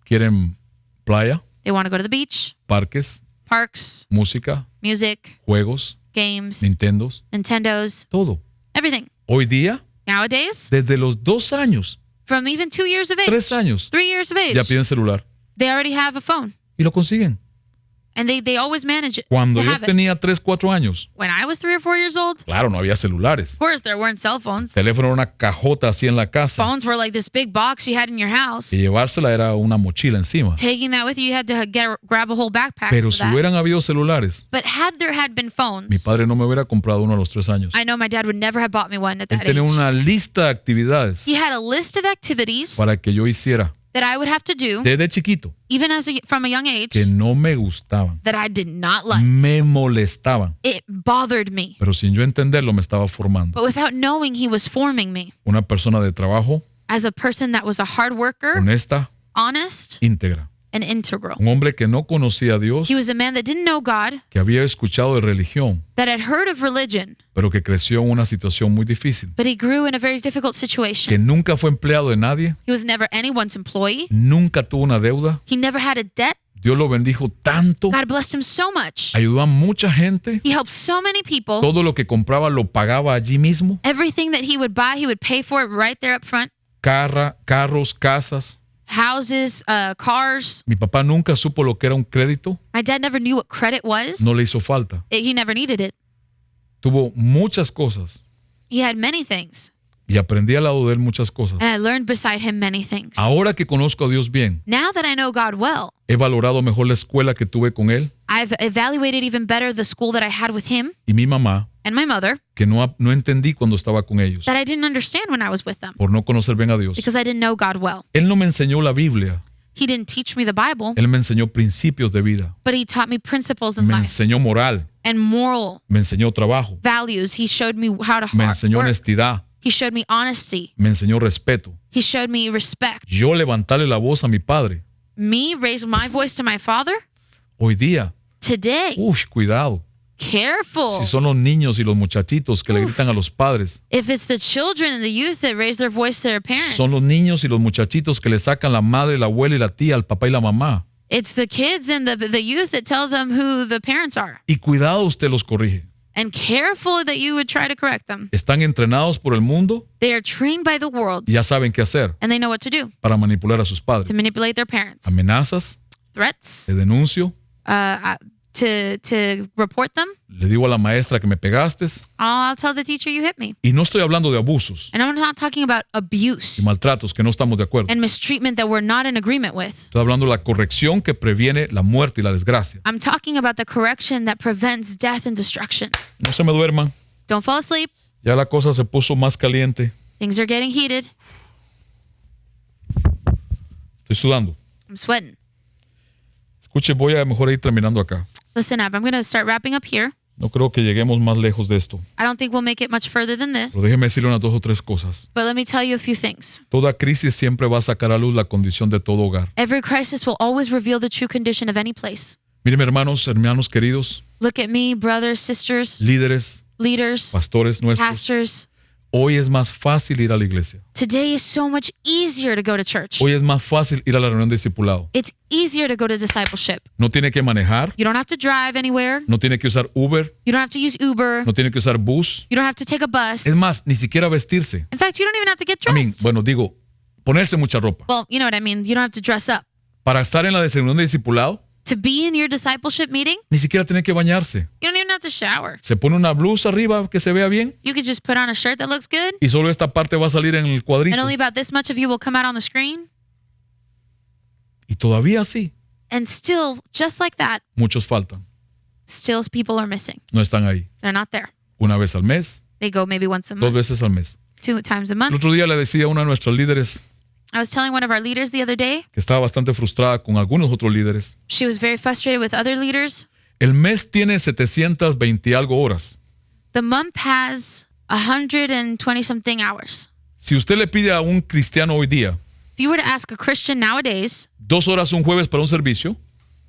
Quieren playa, They want to go to the beach, parques, parks, música, music, juegos, games, Nintendos, Nintendos, todo. everything. Hoy día, Nowadays, desde los 2 años, from even 2 years of age, 3 años, 3 years of age, ya piden celular they already have a phone y lo consiguen. And they always manage it Cuando to yo have it. tenía 3, 4 años, When I was 3 or 4 years old, claro, no había celulares. of course, there weren't cell phones. El teléfono era una cajota así en la casa. Phones were like this big box you had in your house. Y llevársela era una mochila encima. Taking that with you, you had to grab a whole backpack Pero for si that. hubieran habido celulares, But had there had been mi phones, padre no me hubiera comprado uno a los 3 años. I know my dad would never have bought me one at Él that tenía age. una lista de actividades He had a list of activities para que yo hiciera that I would have to do, desde chiquito even from a young age, que no me gustaban, that I did not like. me molestaban. It bothered me. Pero sin yo entenderlo me estaba formando. But without knowing, he was forming me Una persona de trabajo, as a person that was a hard worker, honesta, honest, íntegra. and integral. Un hombre que no conocía a Dios, He was a man that didn't know God, que había escuchado de religión, that had heard of religion, pero que creció en una situación muy difícil. but he grew in a very difficult Que situation. nunca fue empleado de nadie, He was never anyone's employee. nunca tuvo una deuda. He never had a debt. Dios lo bendijo tanto, God blessed him so much. ayudó a mucha gente. He helped so many people. Todo lo que compraba lo pagaba allí mismo. Everything that he would buy, he would pay for it right there up front. Carros, casas. Houses, cars. Mi papá nunca supo lo que era un crédito. My dad never knew what credit was. No le hizo falta. He never needed it. Tuvo muchas cosas He had many things. y aprendí al lado de él muchas cosas. And I learned beside him many things. Ahora que conozco a Dios bien, Now that I know God well, he valorado mejor la escuela que tuve con él I've evaluated even better the school that I had with him y mi mamá, and my mother que no entendí cuando estaba con ellos that I didn't understand when I was with them por no conocer bien a Dios. because I didn't know God well. Él no me enseñó la Biblia, He didn't teach me the Bible, él me enseñó principios de vida, but he taught me principles in me life enseñó moral, and moral me enseñó trabajo, values. He showed me how to me enseñó work. honestidad, He showed me honesty. me enseñó respeto. He showed me respect. Yo levantarle la voz a mi padre, Me raise my voice to my father hoy día, today. cuidado. Careful. Si son los niños y los muchachitos que le gritan a los padres, If it's the children and the youth that raise their voice to their parents, son los niños y los muchachitos que le sacan la madre, la abuela y la tía al papá y la mamá. it's the kids and the youth that tell them who the parents are. Y cuidado, usted los corrige. And careful that you would try to correct them. Están entrenados por el mundo They are trained by the world y ya saben qué hacer and they know what to do para manipular a sus padres. to manipulate their parents. Amenazas, Threats, le denuncio, to report them. le digo a la maestra que me pegaste. I'll tell the teacher you hit me. Y no estoy hablando de abusos And I'm not talking about abuse y maltratos que no estamos de acuerdo. and mistreatment that we're not in agreement with. Estoy hablando de la corrección que previene la muerte y la desgracia. I'm talking about the correction that prevents death and destruction. No se me duerman. Don't fall asleep. Ya la cosa se puso más caliente. Things are getting heated. Estoy sudando. I'm sweating. Escuche, voy a mejor ir terminando acá. Listen up. I'm going to start wrapping up here. No creo que lleguemos más lejos de esto. I don't think we'll make it much further than this. Pero déjeme decirle unas 2 o 3 cosas. But let me tell you a few things. Toda crisis siempre va a sacar a luz la condición de todo hogar. Every crisis will always reveal the true condition of any place. Miren, hermanos queridos, Look at me, brothers, sisters, líderes, leaders, pastores nuestros. pastors. Hoy es más fácil ir a la iglesia. Today is so much easier to go to church. Hoy es más fácil ir a la reunión de discipulado. It's easier to go to discipleship. No tiene que manejar, You don't have to drive anywhere. no tiene que usar Uber, You don't have to use Uber. no tiene que usar bus. You don't have to take a bus. Es más, ni siquiera vestirse. In fact, you don't even have to get I mean, dressed. bueno, digo, ponerse mucha ropa. Well, you know what I mean. You don't have to dress up. Para estar en la reunión de discipulado, To be in your discipleship meeting, ni siquiera tiene que bañarse. you don't even have to shower. Se pone una blusa arriba que se vea bien You could just put on a shirt that looks good, y solo esta parte va a salir en el cuadrito. and only about this much of you will come out on the screen. Y todavía así, And still, just like that, muchos faltan. still people are missing. No están ahí. They're not there. Una vez al mes, They go maybe once a 2 month, veces al mes. 2 times a El month. otro día le decía a una de nuestras líderes I was telling one of our leaders the other day, que estaba bastante frustrada con algunos otros líderes. she was very frustrated with other leaders. El mes tiene 720 y algo horas. The month has 120 something hours. Si usted le pide a un cristiano hoy día If you were to ask a Christian nowadays, 2 horas un jueves para un servicio,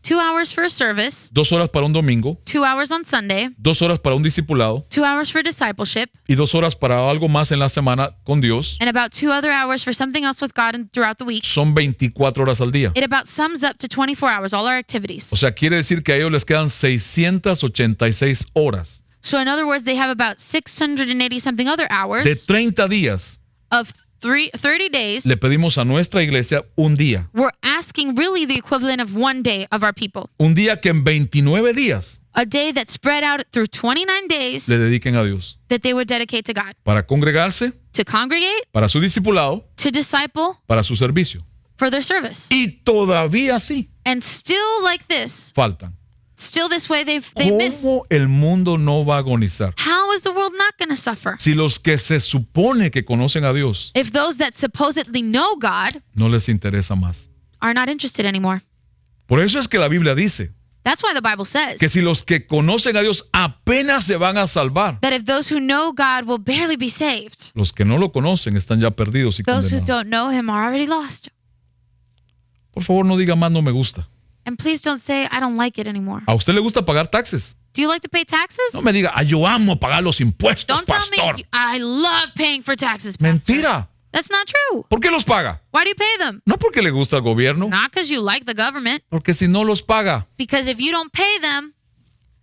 2 hours for a service, 2 horas para un domingo, 2 hours on Sunday, 2 horas para un discipulado 2 hours for discipleship, y 2 horas para algo más en la semana con Dios, and about 2 other hours for something else with God and throughout the week, son 24 horas al día. it about sums up to 24 hours, all our activities. O sea, quiere decir que a ellos les quedan 686 horas So in other words, they have about 680 something other de hours 30 días of 30 days, le pedimos a nuestra iglesia un día. we're asking really the equivalent of one day of our people. Un día que en 29 días A day that spread out through 29 days le dediquen a Dios. that they would dedicate to God. Para congregarse, To congregate, para su discipulado, to disciple, para su servicio. for their service. Y todavía sí And still like this, faltan. still this way they miss. ¿Cómo el mundo no va a agonizar? How is the world not going to suffer? Si los que se supone que conocen a Dios If those that supposedly know God no les interesa más. are not interested anymore. Por eso es que la Biblia dice That's why the Bible says que si los que conocen a Dios apenas se van a salvar, that if those who know God will barely be saved, los que no lo conocen están ya perdidos y those who condenados. don't know him are already lost. Por favor, no diga más no me gusta. And please don't say, I don't like it anymore. ¿A usted le gusta pagar taxes? Do you like to pay taxes? No me diga, yo amo pagar los impuestos, Don't tell pastor. me, I love paying for taxes, pastor. Mentira. That's not true. ¿Por qué los paga? Why do you pay them? No porque le gusta al gobierno, Not because you like the government. porque si no los paga, Because if you don't pay them,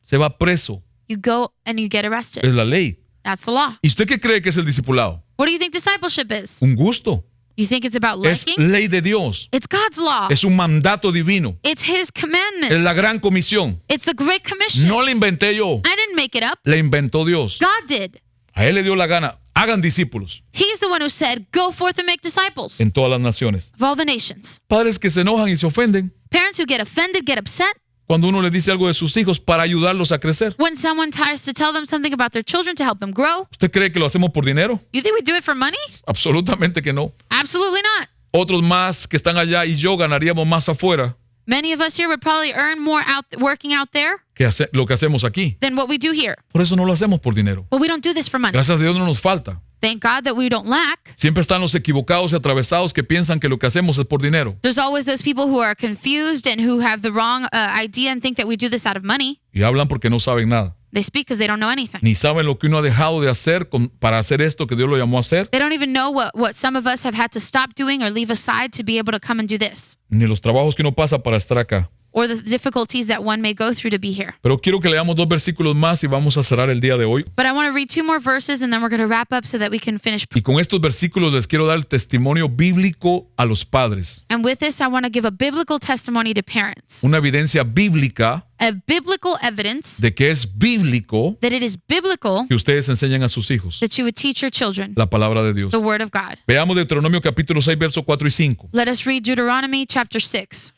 se va preso. you go and you get arrested. Es la ley. That's the law. ¿Y usted qué cree que es el discipulado? What do you think discipleship is? Un gusto. You think it's about Es liking? ley de Dios. It's God's law. Es un mandato divino. It's his commandment. Es la gran comisión. It's the Great Commission. No la inventé yo, I didn't make it up. la inventó Dios. God did. A él le dio la gana. Hagan discípulos He's the one who said, go forth and make disciples en todas las naciones. of all the nations. Padres que se enojan y se ofenden Parents who get offended, get upset cuando uno les dice algo de sus hijos para ayudarlos a crecer. when someone tries to tell them something about their children to help them grow. ¿Usted cree que lo hacemos por dinero? You think we do it for money? Absolutamente que no. Absolutely not. Otros más que están allá y yo ganaríamos más afuera Many of us here would probably earn more out working out there que lo que hacemos aquí. than what we do here. Por eso no lo hacemos por dinero. But we don't do this for money. Gracias a Dios no nos falta. Thank God that we don't lack. Siempre están los equivocados y atravesados que piensan que lo que hacemos es por dinero. There's always those people who are confused and who have the wrong idea and think that we do this out of money. Y hablan porque no saben nada. They speak because they don't know anything. Ni saben lo que uno ha dejado de hacer para hacer esto que Dios lo llamó a hacer. They don't even know what some of us have had to stop doing or leave aside to be able to come and do this, Ni los trabajos que uno pasa para estar acá. or the difficulties that one may go through to be here. Pero quiero que leamos 2 versículos más y vamos a cerrar el día de hoy. But I want to read 2 more verses and then we're going to wrap up so that we can finish. Y con estos versículos les quiero dar el testimonio bíblico a los padres. And with this, I want to give a biblical testimony to parents. Una evidencia bíblica A biblical evidence de que es bíblico that it is biblical que ustedes enseñan a sus hijos that you would teach your children la palabra de Dios. the word of God. Veamos Deuteronomio capítulo 6, versos 4 y 5. Let us read Deuteronomy chapter 6.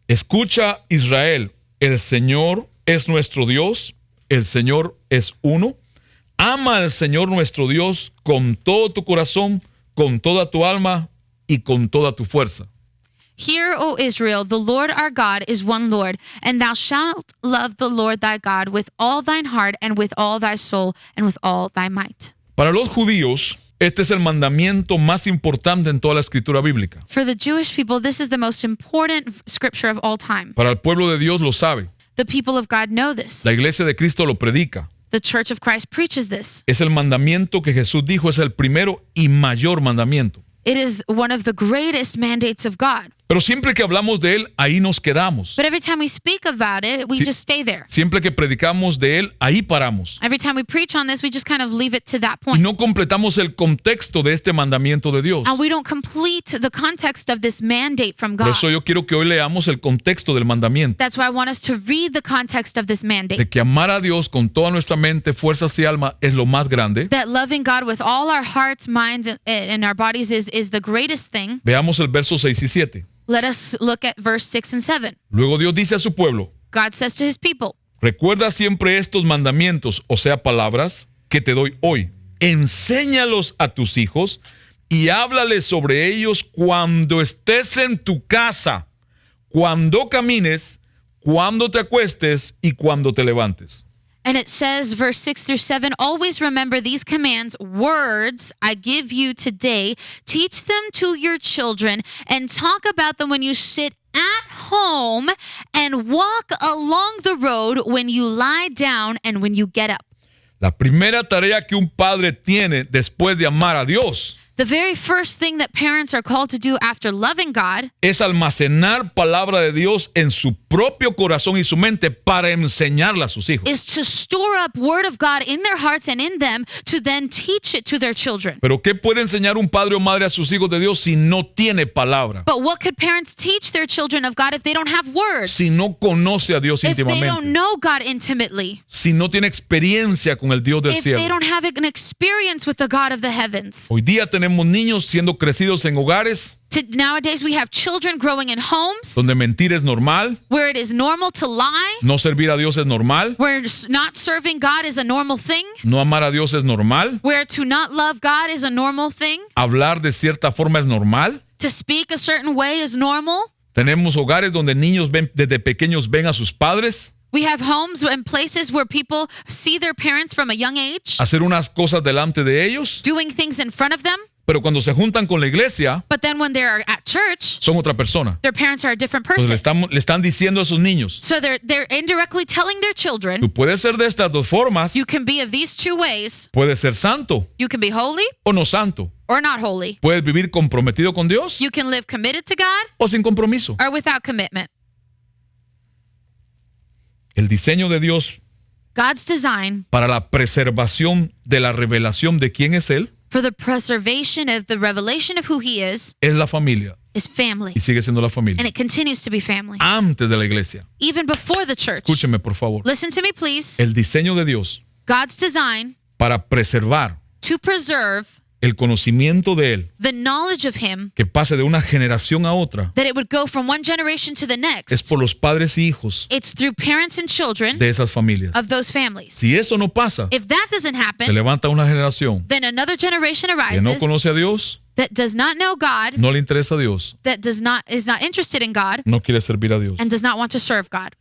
Escucha, Israel, el Señor es nuestro Dios, el Señor es uno. Ama al Señor nuestro Dios con todo tu corazón, con toda tu alma y con toda tu fuerza. Hear, O Israel, the Lord our God is one Lord, and thou shalt love the Lord thy God with all thine heart and with all thy soul and with all thy might. Para los judíos, este es el mandamiento más importante en toda la escritura bíblica. For the Jewish people, this is the most important scripture of all time. Para el pueblo de Dios lo sabe. The people of God know this. La iglesia de Cristo lo predica. The Church of Christ preaches this. Es el mandamiento que Jesús dijo, es el primero y mayor mandamiento. It is one of the greatest mandates of God. Pero siempre que hablamos de él, ahí nos quedamos. But every time we speak about it, we Sí. just stay there. Siempre que predicamos de él, ahí paramos. Every time we preach on this, we just kind of leave it to that Y point. no completamos el contexto de este mandamiento de Dios. And we don't complete the context of this mandate from Por God. eso yo quiero que hoy leamos el contexto del mandamiento. That's why I want us to read the context of this mandate. De que amar a Dios con toda nuestra mente, fuerzas y alma es lo más grande. That loving God with all our hearts, minds, and our bodies is the greatest thing. Veamos el verso 6 y 7. Let us look at verse 6 and 7. Luego Dios dice a su pueblo, God says to his people, recuerda siempre estos mandamientos, o sea, palabras que te doy hoy. Enséñalos a tus hijos y háblales sobre ellos cuando estés en tu casa, cuando camines, cuando te acuestes y cuando te levantes. and it says, verse 6 through 7, always remember these commands, words I give you today. Teach them to your children and talk about them when you sit at home and walk along the road, when you lie down and when you get up. La primera tarea que un padre tiene después de amar a Dios The very first thing that parents are called to do after loving God es almacenar palabra de Dios en su propio corazón y su mente para enseñarla a sus hijos. is to store up word of God in their hearts and in them to then teach it to their children. Pero ¿qué puede enseñar un padre o madre a sus hijos de Dios si no tiene palabra? But what could parents teach their children of God if they don't have words? Si no conoce a Dios If they don't íntimamente, know God intimately? si no tiene experiencia con el Dios del If they cielo. don't have an experience with the God of the heavens? Hoy día tenemos niños siendo crecidos en hogares Nowadays we have children growing in homes donde mentir es normal, where it is normal to lie, no servir a Dios es normal, where not serving God is a normal thing, no amar a Dios es normal, where to not love God is a normal thing, hablar de cierta forma es normal. to speak a certain way is normal. Tenemos hogares donde niños desde pequeños ven a sus padres We have homes and places where people see their parents from a young age hacer unas cosas delante de ellos, doing things in front of them, pero cuando se juntan con la iglesia but then when they're at church, son otra persona. their parents are a different Entonces person. le están diciendo a esos niños, So they're indirectly telling their children, tú puedes ser de estas dos formas, you can be of these two ways. puedes ser santo You can be holy o no santo, or not holy. puedes vivir comprometido con Dios You can live committed to God o sin compromiso. or without commitment. El diseño de Dios God's design para la preservación de la revelación de quién es Él for the preservation of the revelation of who he is la familia is family. y sigue siendo la And familia it continues to be family. antes de la iglesia. Even before the church. Escúcheme por favor. Listen to me, please. El diseño de Dios God's design para preservar to preserve el conocimiento de Él, the knowledge of him, que pase de una generación a otra, that it would go from one generation to the es next. por los padres y hijos It's through parents and children de esas familias. of those families. Si eso no pasa, If that doesn't se happen, levanta una generación then another generation que no arises conoce a Dios, that does not know God, no le interesa a Dios, that is not interested in God, no quiere servir a Dios. and does not want to serve God.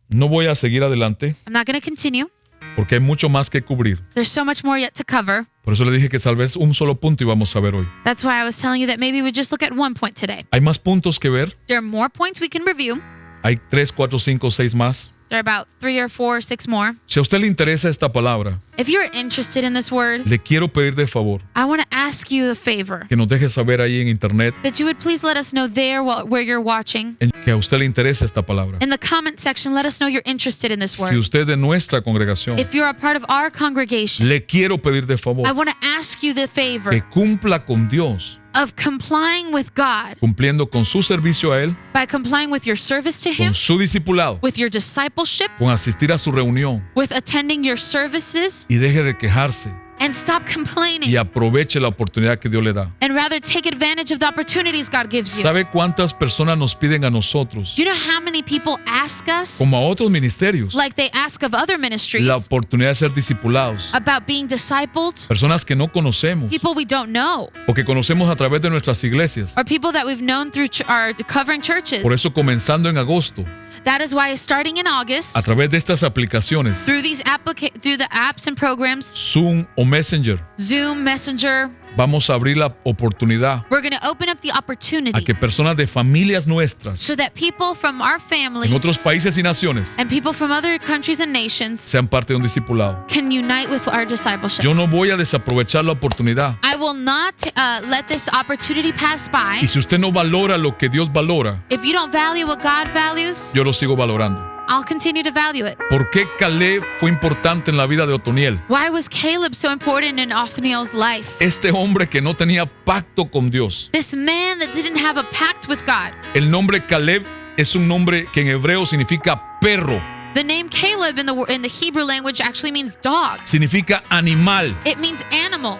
No voy a seguir adelante I'm not going to continue. porque hay mucho más que cubrir. There's so much more yet to cover. Por eso le dije que tal vez un solo punto íbamos a ver hoy. That's why I was telling you that maybe we just look at one point today. Hay más puntos que ver. There are more points we can review. Hay 3, 4, 5, 6 más. There are about 3 or 4, 6 more. Si a usted le interesa esta palabra, If you're interested in this word, le quiero pedir de favor I want to ask you a favor. que nos deje saber ahí en internet That you would please let us know there where you're watching. que a usted le interesa esta palabra. In the comment section, let us know you're interested in this Si word. usted es de nuestra congregación, If you're a part of our congregation, le quiero pedir de favor I want to ask you the favor que cumpla con Dios, of complying with God cumpliendo con su servicio a Él, by complying with your service to Him, con su discipulado, with your discipleship, con asistir a su reunión with attending your services, y deje de quejarse and stop complaining. y aproveche la oportunidad que Dios le da. And rather take advantage of the opportunities God gives you. ¿Sabe cuántas personas nos piden a nosotros, Do you know how many people ask us, como a otros ministerios, like they ask of other ministries, la oportunidad de ser discipulados? about being discipled? Personas que no conocemos People we don't know, o que conocemos a través de nuestras iglesias. or people that we've known through our covering churches. Por eso, comenzando en agosto, That is why starting in August, a través de estas aplicaciones, through the apps and programs, Zoom o Messenger, Zoom, Messenger, vamos a abrir la oportunidad we're going to open up the a opportunity que personas de familias nuestras so that people from our families en otros países y naciones and people from other countries and nations sean parte de un discipulado. can unite with our discipleship. Yo no voy a desaprovechar la oportunidad. I will not let this opportunity pass by. Y si usted no valora lo que Dios valora, If you don't value what God values, yo lo sigo valorando. I'll continue to value it. ¿Por qué Caleb fue importante en la vida de Otoniel? Why was Caleb so important in Othniel's life? Este hombre que no tenía pacto con Dios. This man that didn't have a pact with God. El nombre Caleb es un nombre que en hebreo significa perro, The name Caleb in the Hebrew language actually means dog. significa animal. It means animal.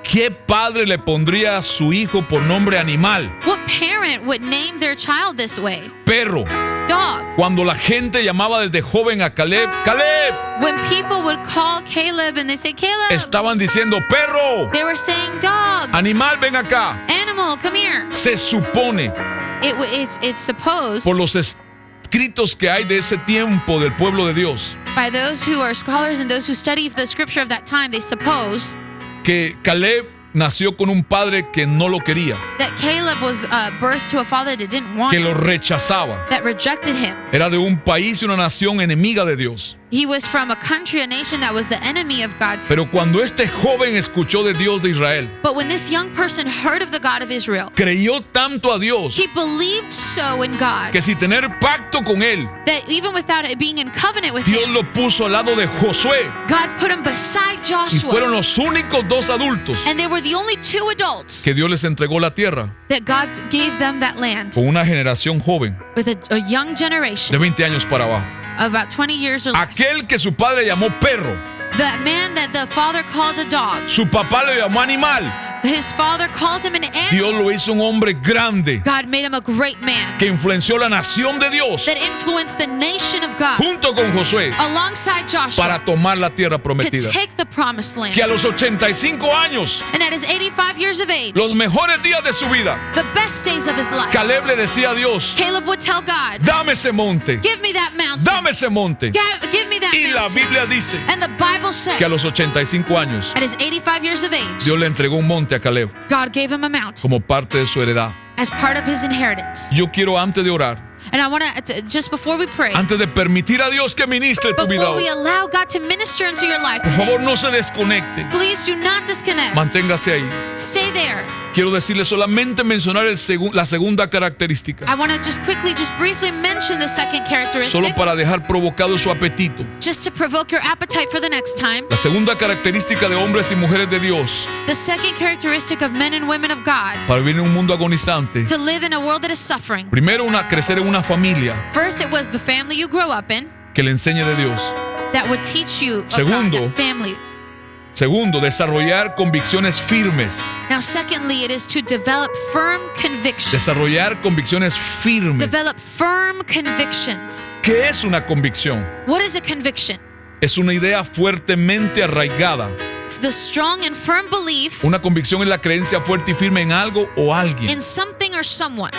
¿Qué padre le pondría a su hijo por nombre animal? What parent would name their child this way? Perro. Dog. Cuando la gente llamaba desde joven a Caleb, Caleb, When people would call Caleb and they say, Caleb, estaban diciendo, perro, they were saying, dog, animal, ven acá. animal, come here. Se supone, It's supposed por los escritos que hay de ese tiempo del pueblo de Dios, by those who are scholars and those who study the scripture of that time, they suppose que Caleb nació con un padre que no lo quería, that Caleb was birthed to a father that didn't want que him, lo rechazaba. that rejected him. Era de un país y una nación enemiga de Dios. He was from a country, a nation that was the enemy of God's. Pero cuando este joven escuchó de Dios de Israel, But when this young person heard of the God of Israel, creyó tanto a Dios he believed so in God que sin tener pacto con él, that even without it being in covenant with Dios him, lo puso al lado de Josué God put him beside y Joshua. fueron los únicos dos adultos And they were the only two adults que Dios les entregó la tierra that God gave them that land con una generación joven with a young de generation 20 años para abajo. of about 20 years or less. Aquel que su padre llamó perro, The man that the father called a dog, su papá le llamó animal, his father called him an animal. Dios lo hizo un hombre grande God made him a great man que influenció la nación de Dios that influenced the nation of God junto con Josué alongside Joshua para tomar la tierra to prometida. take the promised land. Que a los 85 años, And at his 85 years of age, los mejores días de su vida, the best days of his life, Caleb le decía a Dios, Caleb would tell God, dame ese monte, give me that mountain. dame ese monte. Give me that Y la mountain. Biblia dice And the Bible says, que a los 85 años, at his 85 years of age, Dios le entregó un monte a Caleb God gave him a mountain como parte de su heredad. as part of his inheritance. Yo quiero, antes de orar, And I want to, just before we pray, antes de permitir a Dios que ministre tu vida before we hoy, allow God to minister into your life por today, favor no se desconecte, please do not disconnect. manténgase ahí. Stay there. Quiero decirle solamente mencionar la segunda característica, I want to just briefly mention the second characteristic, solo para dejar provocado su apetito. just to provoke your appetite for the next time. La segunda característica de hombres y mujeres de Dios The second characteristic of men and women of God, para vivir en un mundo agonizante. to live in a world that is suffering. Primero, crecer en una familia First, it was the family you grow up in que le enseñe de Dios. that would teach you about Segundo, that family. Segundo, desarrollar convicciones firmes. Now, secondly, it is to develop firm convictions. Desarrollar convicciones firmes. Develop firm convictions. ¿Qué es una convicción? What is a conviction? Es una idea fuertemente arraigada. It's the strong and firm belief Una convicción es la creencia fuerte y firme en algo o alguien. in something or someone.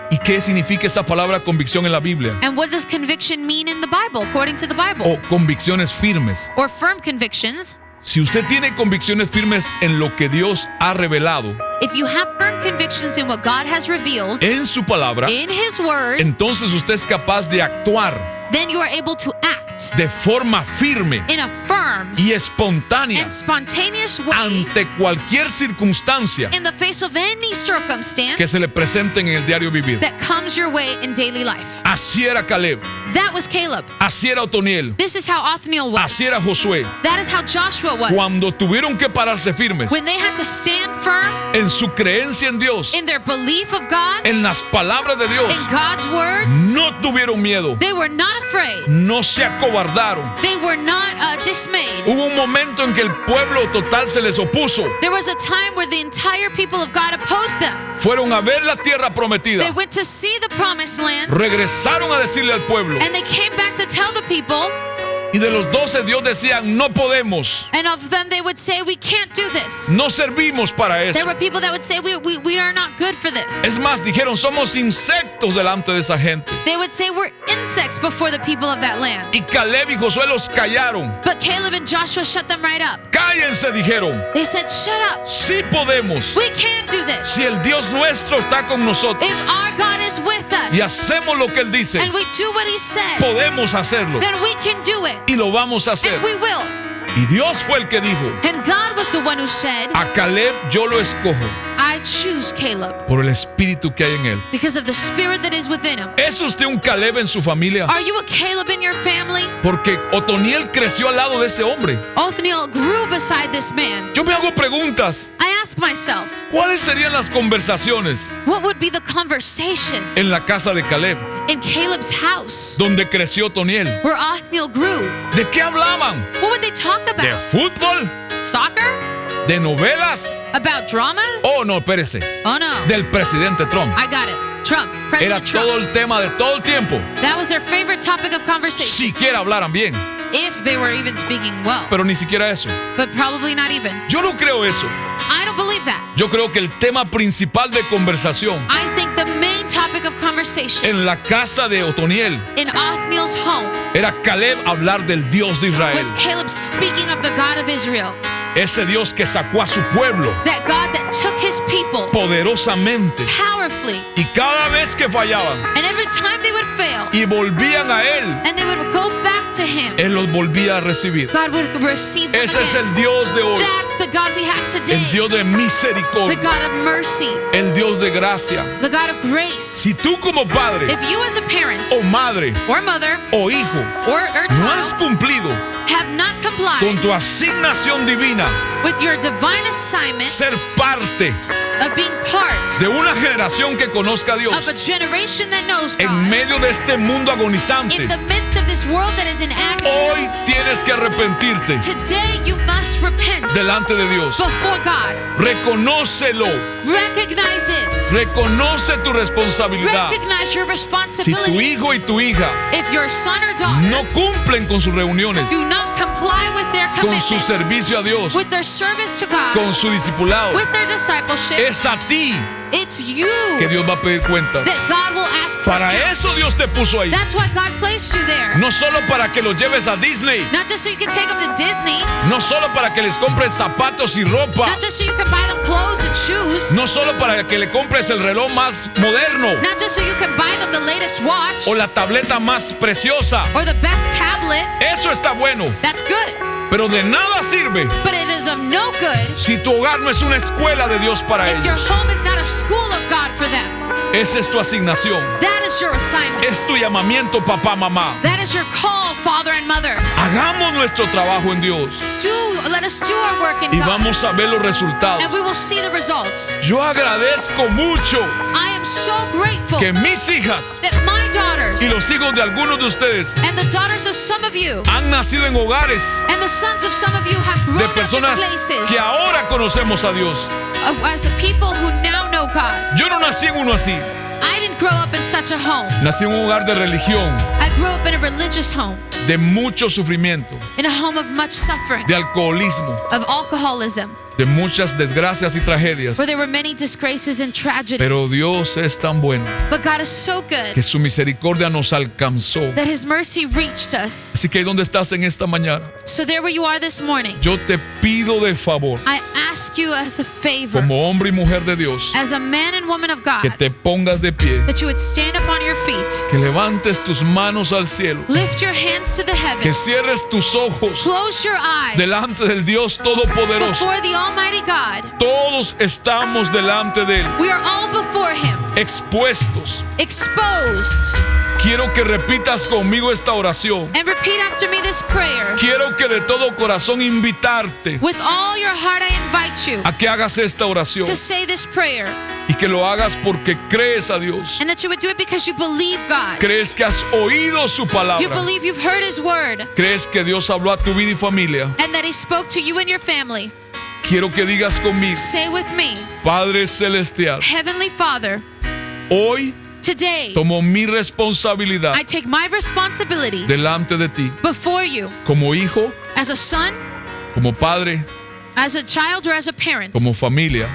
¿Y qué significa esa palabra convicción en la Biblia? And what does conviction mean in the Bible, according to the Bible? O convicciones firmes. Or firm convictions. Si usted tiene convicciones firmes en lo que Dios ha revelado If you have firm convictions in what God has revealed en su palabra, in His Word, entonces usted es capaz de actuar then you are able to act de forma firme in a firm y espontánea and spontaneous way ante cualquier circunstancia in the face of any circumstance que se le presente en el diario vivir. that comes your way in daily life. Así era Caleb, That was Caleb. así era Otoniel, This is how Othniel was. así era Josué. That is how Joshua was. Cuando tuvieron que pararse firmes When they had to stand firm en su creencia en Dios, in their belief of God, en las palabras de Dios, in God's words, no tuvieron miedo, they were not afraid. no se acobardaron. They were not dismayed. Hubo un momento en que el pueblo total se les opuso. There was a time where the entire people of God opposed them. Fueron a ver la tierra They prometida. went to see the promised land, Regresaron a decirle al pueblo. and they came back to tell the people, Y de los 12 Dios decía, no podemos, and of them they would say, we can't do this. no servimos para eso. There were people that would say, we are not good for this. Es más, dijeron, somos insectos delante de esa gente. They would say, we're insects before the people of that land. Y Caleb y Josué los callaron. But Caleb and Joshua shut them right up. Cállense, dijeron. They said, shut up. Sí podemos. We can't do this. Si el Dios nuestro está con nosotros If our God is with y us hacemos lo que Él dice, and we do what He says, podemos hacerlo then we can do it. y lo vamos a hacer. And we will. Y Dios fue el que dijo, And God was the one who said, a Caleb yo lo escojo I choose Caleb por el espíritu que hay en él. because of the spirit that is within him. ¿Es usted un Caleb en su familia? Are you a Caleb in your family? Porque Otoniel creció al lado de ese hombre. Othniel grew beside this man. Yo me hago preguntas. I ask myself, ¿Cuáles serían las conversaciones what would be the conversation en la casa de Caleb, in Caleb's house donde creció Otoniel? where Othniel grew? ¿De qué hablaban? What would they talk ¿De about? fútbol? Soccer? ¿De novelas? About dramas? Oh, no, espérese. Oh no. Del presidente Trump. I got it. Trump. Era President todo Trump. el tema de todo el tiempo. That was their favorite topic of conversation. Siquiera hablaran bien, If they were even speaking well. pero ni siquiera eso. But probably not even. Yo no creo eso. I don't believe that. Yo creo que el tema principal de conversación I think the main topic of conversation en la casa de Otoniel in Othniel's home era Caleb hablar del Dios de Israel. was Caleb speaking of the God of Israel. Ese Dios que sacó a su pueblo That God that took His people poderosamente powerfully y cada vez que fallaban And every time they would fail y volvían a Él, and they would go back to Him, Él los volvía a recibir. God would receive them Ese es again. el Dios de hoy, That's the God we have el today. Dios de The misericordia, God of mercy. el Dios de gracia. The God of grace. Si tú como padre If you as a parent o madre or mother o hijo or no has child cumplido have not con complied tu asignación divina, with your divine assignment ser parte of being part de una generación que conozca a of Dios a generation that knows en God, medio de este mundo agonizante, in the midst of this world that is in agony, hoy tienes que arrepentirte today you must repent delante de Dios. before God. Reconócelo, Recognize it. reconoce tu responsabilidad. Recognize your Si tu responsibility. hijo y tu hija If your son or daughter no cumplen con sus reuniones, do not comply with their con su commitments, servicio a Dios, with their service to God, con su discipulado, with their discipleship, es a ti it's you que Dios va a pedir cuentas. that God will ask for. Para accounts. eso Dios te puso ahí. That's why God placed you there. No solo para que los lleves a Disney, Not just so you can take them to Disney, no solo para que les compres zapatos y ropa, not just so you can buy them clothes and shoes, no solo para que le compres el reloj más moderno not just so you can buy them the latest watch o la tableta más preciosa. or the best tablet. Eso está bueno, That's good, pero de nada sirve but it is of no good si tu hogar no es una escuela de Dios para if your ellos. home is not a school of God for them. Esa es tu asignación, That is your assignment. es tu llamamiento, papá, mamá. That is your call, father and mother. Hagamos nuestro trabajo en Dios Let us do our work in y God, vamos a ver los resultados. and we will see the results. Yo agradezco mucho I am so grateful que mis hijas that my daughters y los hijos de algunos de ustedes and the daughters of some of you han nacido en hogares and the sons of some of you have grown de up in personas places que ahora conocemos a Dios. as the people who now know God. Yo no nací en uno así. I didn't grow up in such a home. Nací en un hogar de religión, I grew up in a religious home, de mucho sufrimiento, in a home of much suffering, de alcoholismo, of alcoholism, de muchas desgracias y tragedias. where there were many disgraces and tragedies. Pero Dios es tan bueno But God is so good que su misericordia nos alcanzó. that His mercy reached us. Así que ahí donde estás en esta mañana, So there where you are this morning, yo te pido de favor, I ask you as a favor, como hombre y mujer de Dios, as a man and woman of God, que te pongas de pie, that you would stand up on your feet, que levantes tus manos al cielo, lift your hands to the que heavens, cierres tus ojos close your eyes delante del Dios Todopoderoso. before the Almighty God. Todos estamos delante de Él, We are all before Him, expuestos. exposed. Quiero que repitas conmigo esta oración. And repeat after me this prayer. Quiero que de todo corazón invitarte With all your heart, I invite you a que hagas esta oración to say this prayer, y que lo hagas porque crees a Dios. and that you would do it because you believe God. Crees que has oído su You palabra. believe you've heard His word, Crees que Dios habló a tu vida y familia. and that He spoke to you and your family. Quiero que digas conmigo, Say with me, Padre Celestial, Heavenly Father, hoy today tomo mi responsabilidad I take my responsibility delante de ti, before you como hijo, as a son, como padre, as a child, or as a parent, como familia,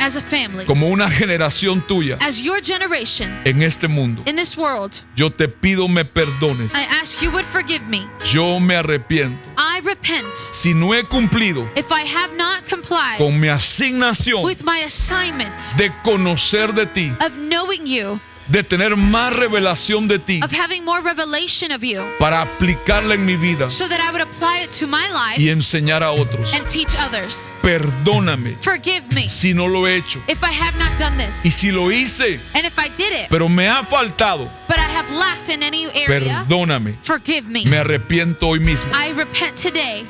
as a family, como una generación tuya as your generation en este mundo. in this world. Yo te pido me perdones. I ask you would forgive me. Yo me arrepiento. I repent Si no he cumplido if I have not complied con mi asignación with my assignment de conocer de ti, of knowing you, de tener más revelación de ti of having more revelation of you, para aplicarla en mi vida so that I would apply it to my life y enseñar a otros. and teach others. Perdóname Forgive me si no lo he hecho. if I have not done Y this. si lo hice, And if I did it, pero me ha faltado, but I have lacked in any area, perdóname. forgive me. Me arrepiento hoy mismo. I repent today.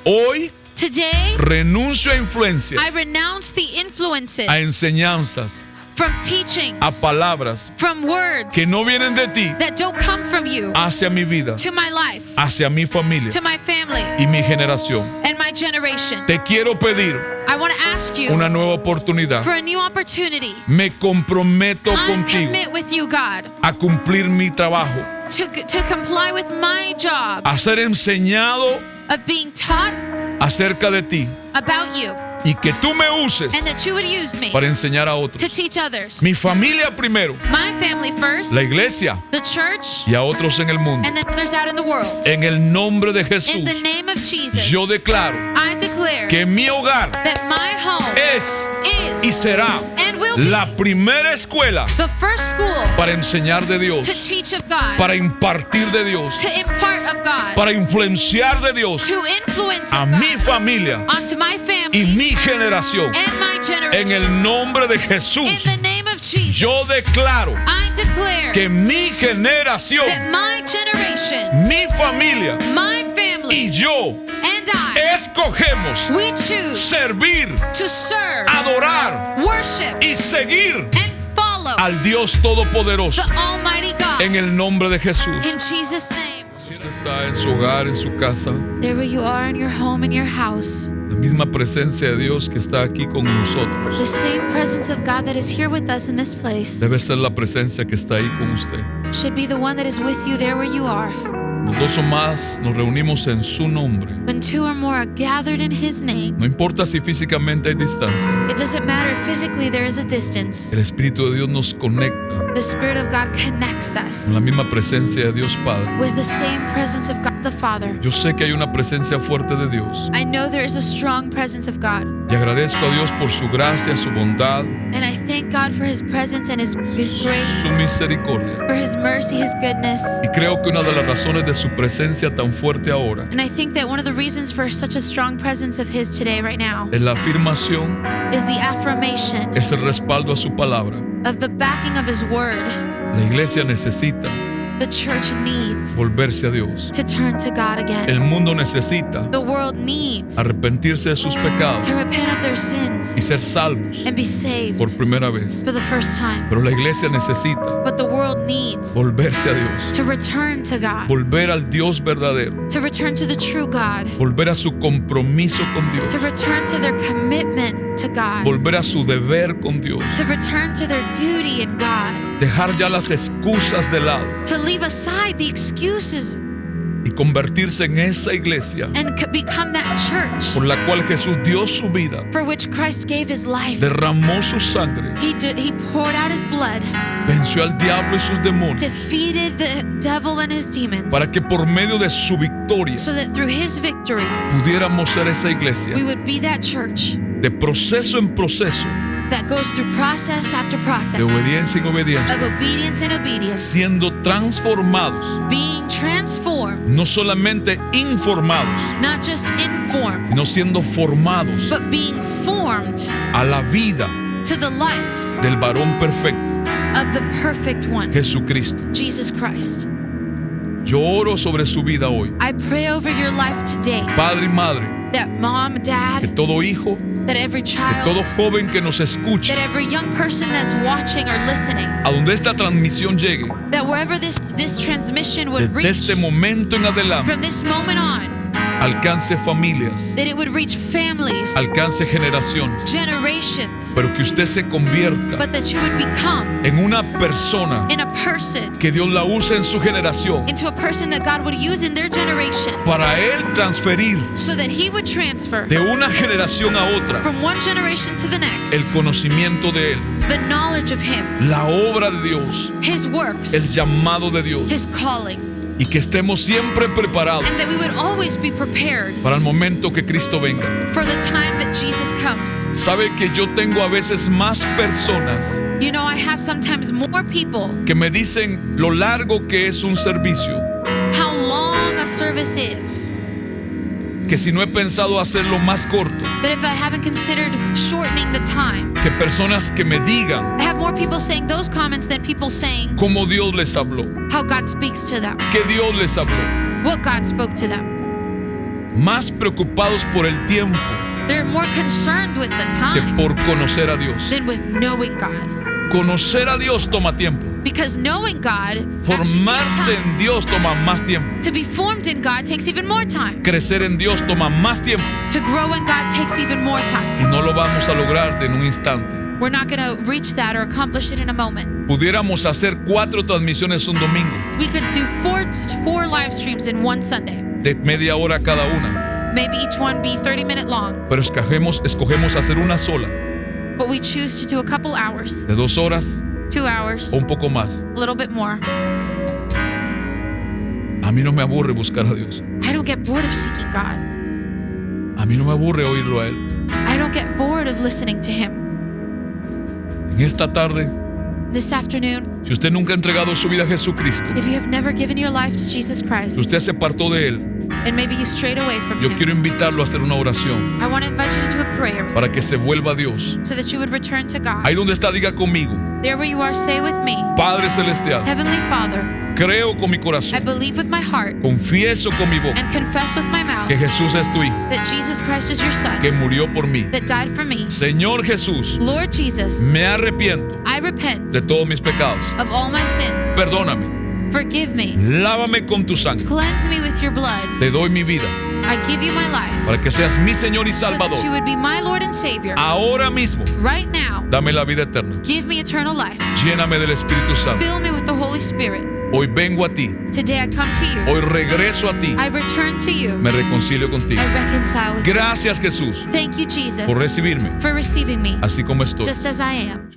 Hoy Today, renuncio a influencias, I renounce the influences a enseñanzas, from teachings, a palabras from words que no vienen de ti that don't come from you hacia mi vida, to my life, hacia mi familia to my family, y mi generación. and my generation. Te quiero pedir I want to ask you una nueva oportunidad. for a new opportunity. Me comprometo I contigo commit with you, God, a cumplir mi trabajo, to comply with my job a ser enseñado of being taught acerca de ti about you, y que tú me uses and that you would use me para enseñar a to otros. teach others. Mi familia primero, My family first, la iglesia the church, y a otros en el mundo. and then others out in the world. En el nombre de In Jesús, the name of Jesus, yo declaro I declare que mi hogar that my home es y is será and will be la primera escuela the first school para enseñar de Dios, to teach of God, para impartir de Dios, to impart of God, para influenciar de Dios to influence a of mi God familia onto my y family mi generación. and my En generation. el nombre de In Jesús, the name of Jesus, yo declaro I declare que mi generación, that my generation, mi familia my y family, yo and I, escogemos we choose servir, to serve, adorar worship, y seguir and follow al Dios Todopoderoso. the Almighty God. En el nombre de Jesús. In Jesus' name. Si usted está en su hogar, en su casa, There where you are in your home, in your house, la misma presencia de Dios que está aquí con nosotros the same presence of God that is here with us in this place debe ser la presencia que está ahí con usted. should be the one that is with you there where you are. Los dos o más nos reunimos en su nombre. When two or more are gathered in His name, No importa si físicamente hay distancia. it doesn't matter if physically there is a distance. El Espíritu de Dios nos conecta The Spirit of God connects us con la misma presencia de Dios Padre. with the same presence of God the Father. Yo sé que hay una presencia fuerte de Dios I know there is a strong presence of God, y agradezco a Dios por su gracia, su bondad, and I thank God for His presence and His grace, su misericordia. for His mercy, His goodness. Y creo que una de las razones de su presencia tan fuerte ahora And I think that one of the reasons for such a strong presence of His today, right now, es la afirmación, is the affirmation es el respaldo a su palabra. of the backing of His word. La iglesia necesita The church needs volverse a Dios. to turn to God again. El mundo necesita The world needs arrepentirse de sus pecados to repent of their y sins ser salvos and be saved por primera vez. for the first time. Pero la iglesia necesita But the world needs volverse a Dios, to return to God, volver al Dios verdadero, to return to the true God, volver a su compromiso con Dios, to return to their commitment to God, volver a su deber con Dios, to return to their duty in God, dejar ya las excusas de lado to leave aside the excuses y convertirse en esa iglesia and become that church por la cual Jesús dio su vida, for which Christ gave His life. derramó su sangre, He poured out His blood, venció al diablo y sus demonios, defeated the devil and his demons, para que por medio de su victoria so that through His victory, pudiéramos ser esa iglesia we would be that church de proceso en proceso, that goes through process after process de obediencia en obediencia, of obedience and obedience, siendo transformados, being transformed, no solamente informados, not just informed, sino siendo formados but being formed a la vida to the life del varón perfecto, of the perfect one, Jesucristo. Jesus Christ. Yo oro sobre su vida hoy, I pray over your life today padre y madre, that mom, que dad, todo hijo, that every que child, todo joven que nos escuche, that every young person that's watching or listening, a donde esta transmisión llegue, that wherever this transmission would desde reach este momento en adelante, from this moment on, alcance familias, that it would reach families, alcance generaciones, generations, pero que usted se convierta but that you would become en una persona in a person, que Dios la use en su generación into a person that God would use in their generation, para Él transferir so that He would transfer de una generación a otra from one generation to the next el conocimiento de Él, the knowledge of Him, la obra de Dios, His works, el llamado de Dios, His calling, y que estemos siempre preparados and that we would always be prepared para el momento que Cristo venga. for the time that Jesus comes. Sabe que yo tengo a veces más personas You know, I have sometimes more people que me dicen lo largo que es un servicio, how long a service is, que si no he pensado hacerlo más corto, that if I haven't considered shortening the time, que personas que me digan I have more people saying those comments than people saying cómo Dios les habló, how God speaks to them, que Dios les habló, what God spoke to them. más preocupados por el tiempo They're more concerned with the que time por conocer a Dios. than with knowing God. Conocer a Dios toma tiempo, Because knowing God actually takes formarse time. en Dios toma más tiempo, To be formed in God takes even more time. crecer en Dios toma más tiempo To grow in God takes even more time. y no lo vamos a lograr de en un instante. We're not going to reach that or accomplish it in a moment. Pudiéramos hacer 4 transmisiones un domingo We could do four live streams in one Sunday. de media hora cada una, Maybe each one be 30-minute long. pero escogemos hacer una sola But we choose to do a couple hours, de 2 horas 2 hours, o un poco más. a little bit more. A mí no me aburre buscar a Dios. I don't get bored of seeking God. A mí no me aburre oírlo a Él. I don't get bored of listening to Him. En esta tarde, This afternoon, si usted nunca ha entregado su vida a Jesucristo, if you have never given your life to Jesus Christ, si usted se apartó de Él, and maybe you strayed away from yo Him, quiero invitarlo a hacer una oración I want to invite you to do a prayer with para me que se vuelva a Dios. so that you would return to God. Ahí donde está, diga conmigo: There where you are, say with me, Padre Celestial, Heavenly Father, creo con mi I corazón, believe with my heart confieso con mi boca and confess with my mouth que Jesús es tu Hijo, that Jesus Christ is your Son, que murió por mí. that died for me. Señor Jesús, Lord Jesus, me arrepiento I repent de todos mis pecados. of all my sins. Perdóname, Forgive me. lávame con tu sangre. Cleanse me with your blood. Te doy mi vida I give you my life para que seas mi Señor y so that you Salvador. would be my Lord and Savior. Ahora mismo, Right now, dame la vida eterna. give me eternal life. Lléname del Espíritu Santo. Fill me with the Holy Spirit. Hoy vengo a ti. Today I come to you. Hoy regreso a ti. I return to you. Me reconcilio contigo. I reconcile with you. Gracias, Jesús, Thank you, Jesus, por recibirme for receiving me así como estoy. just as I am.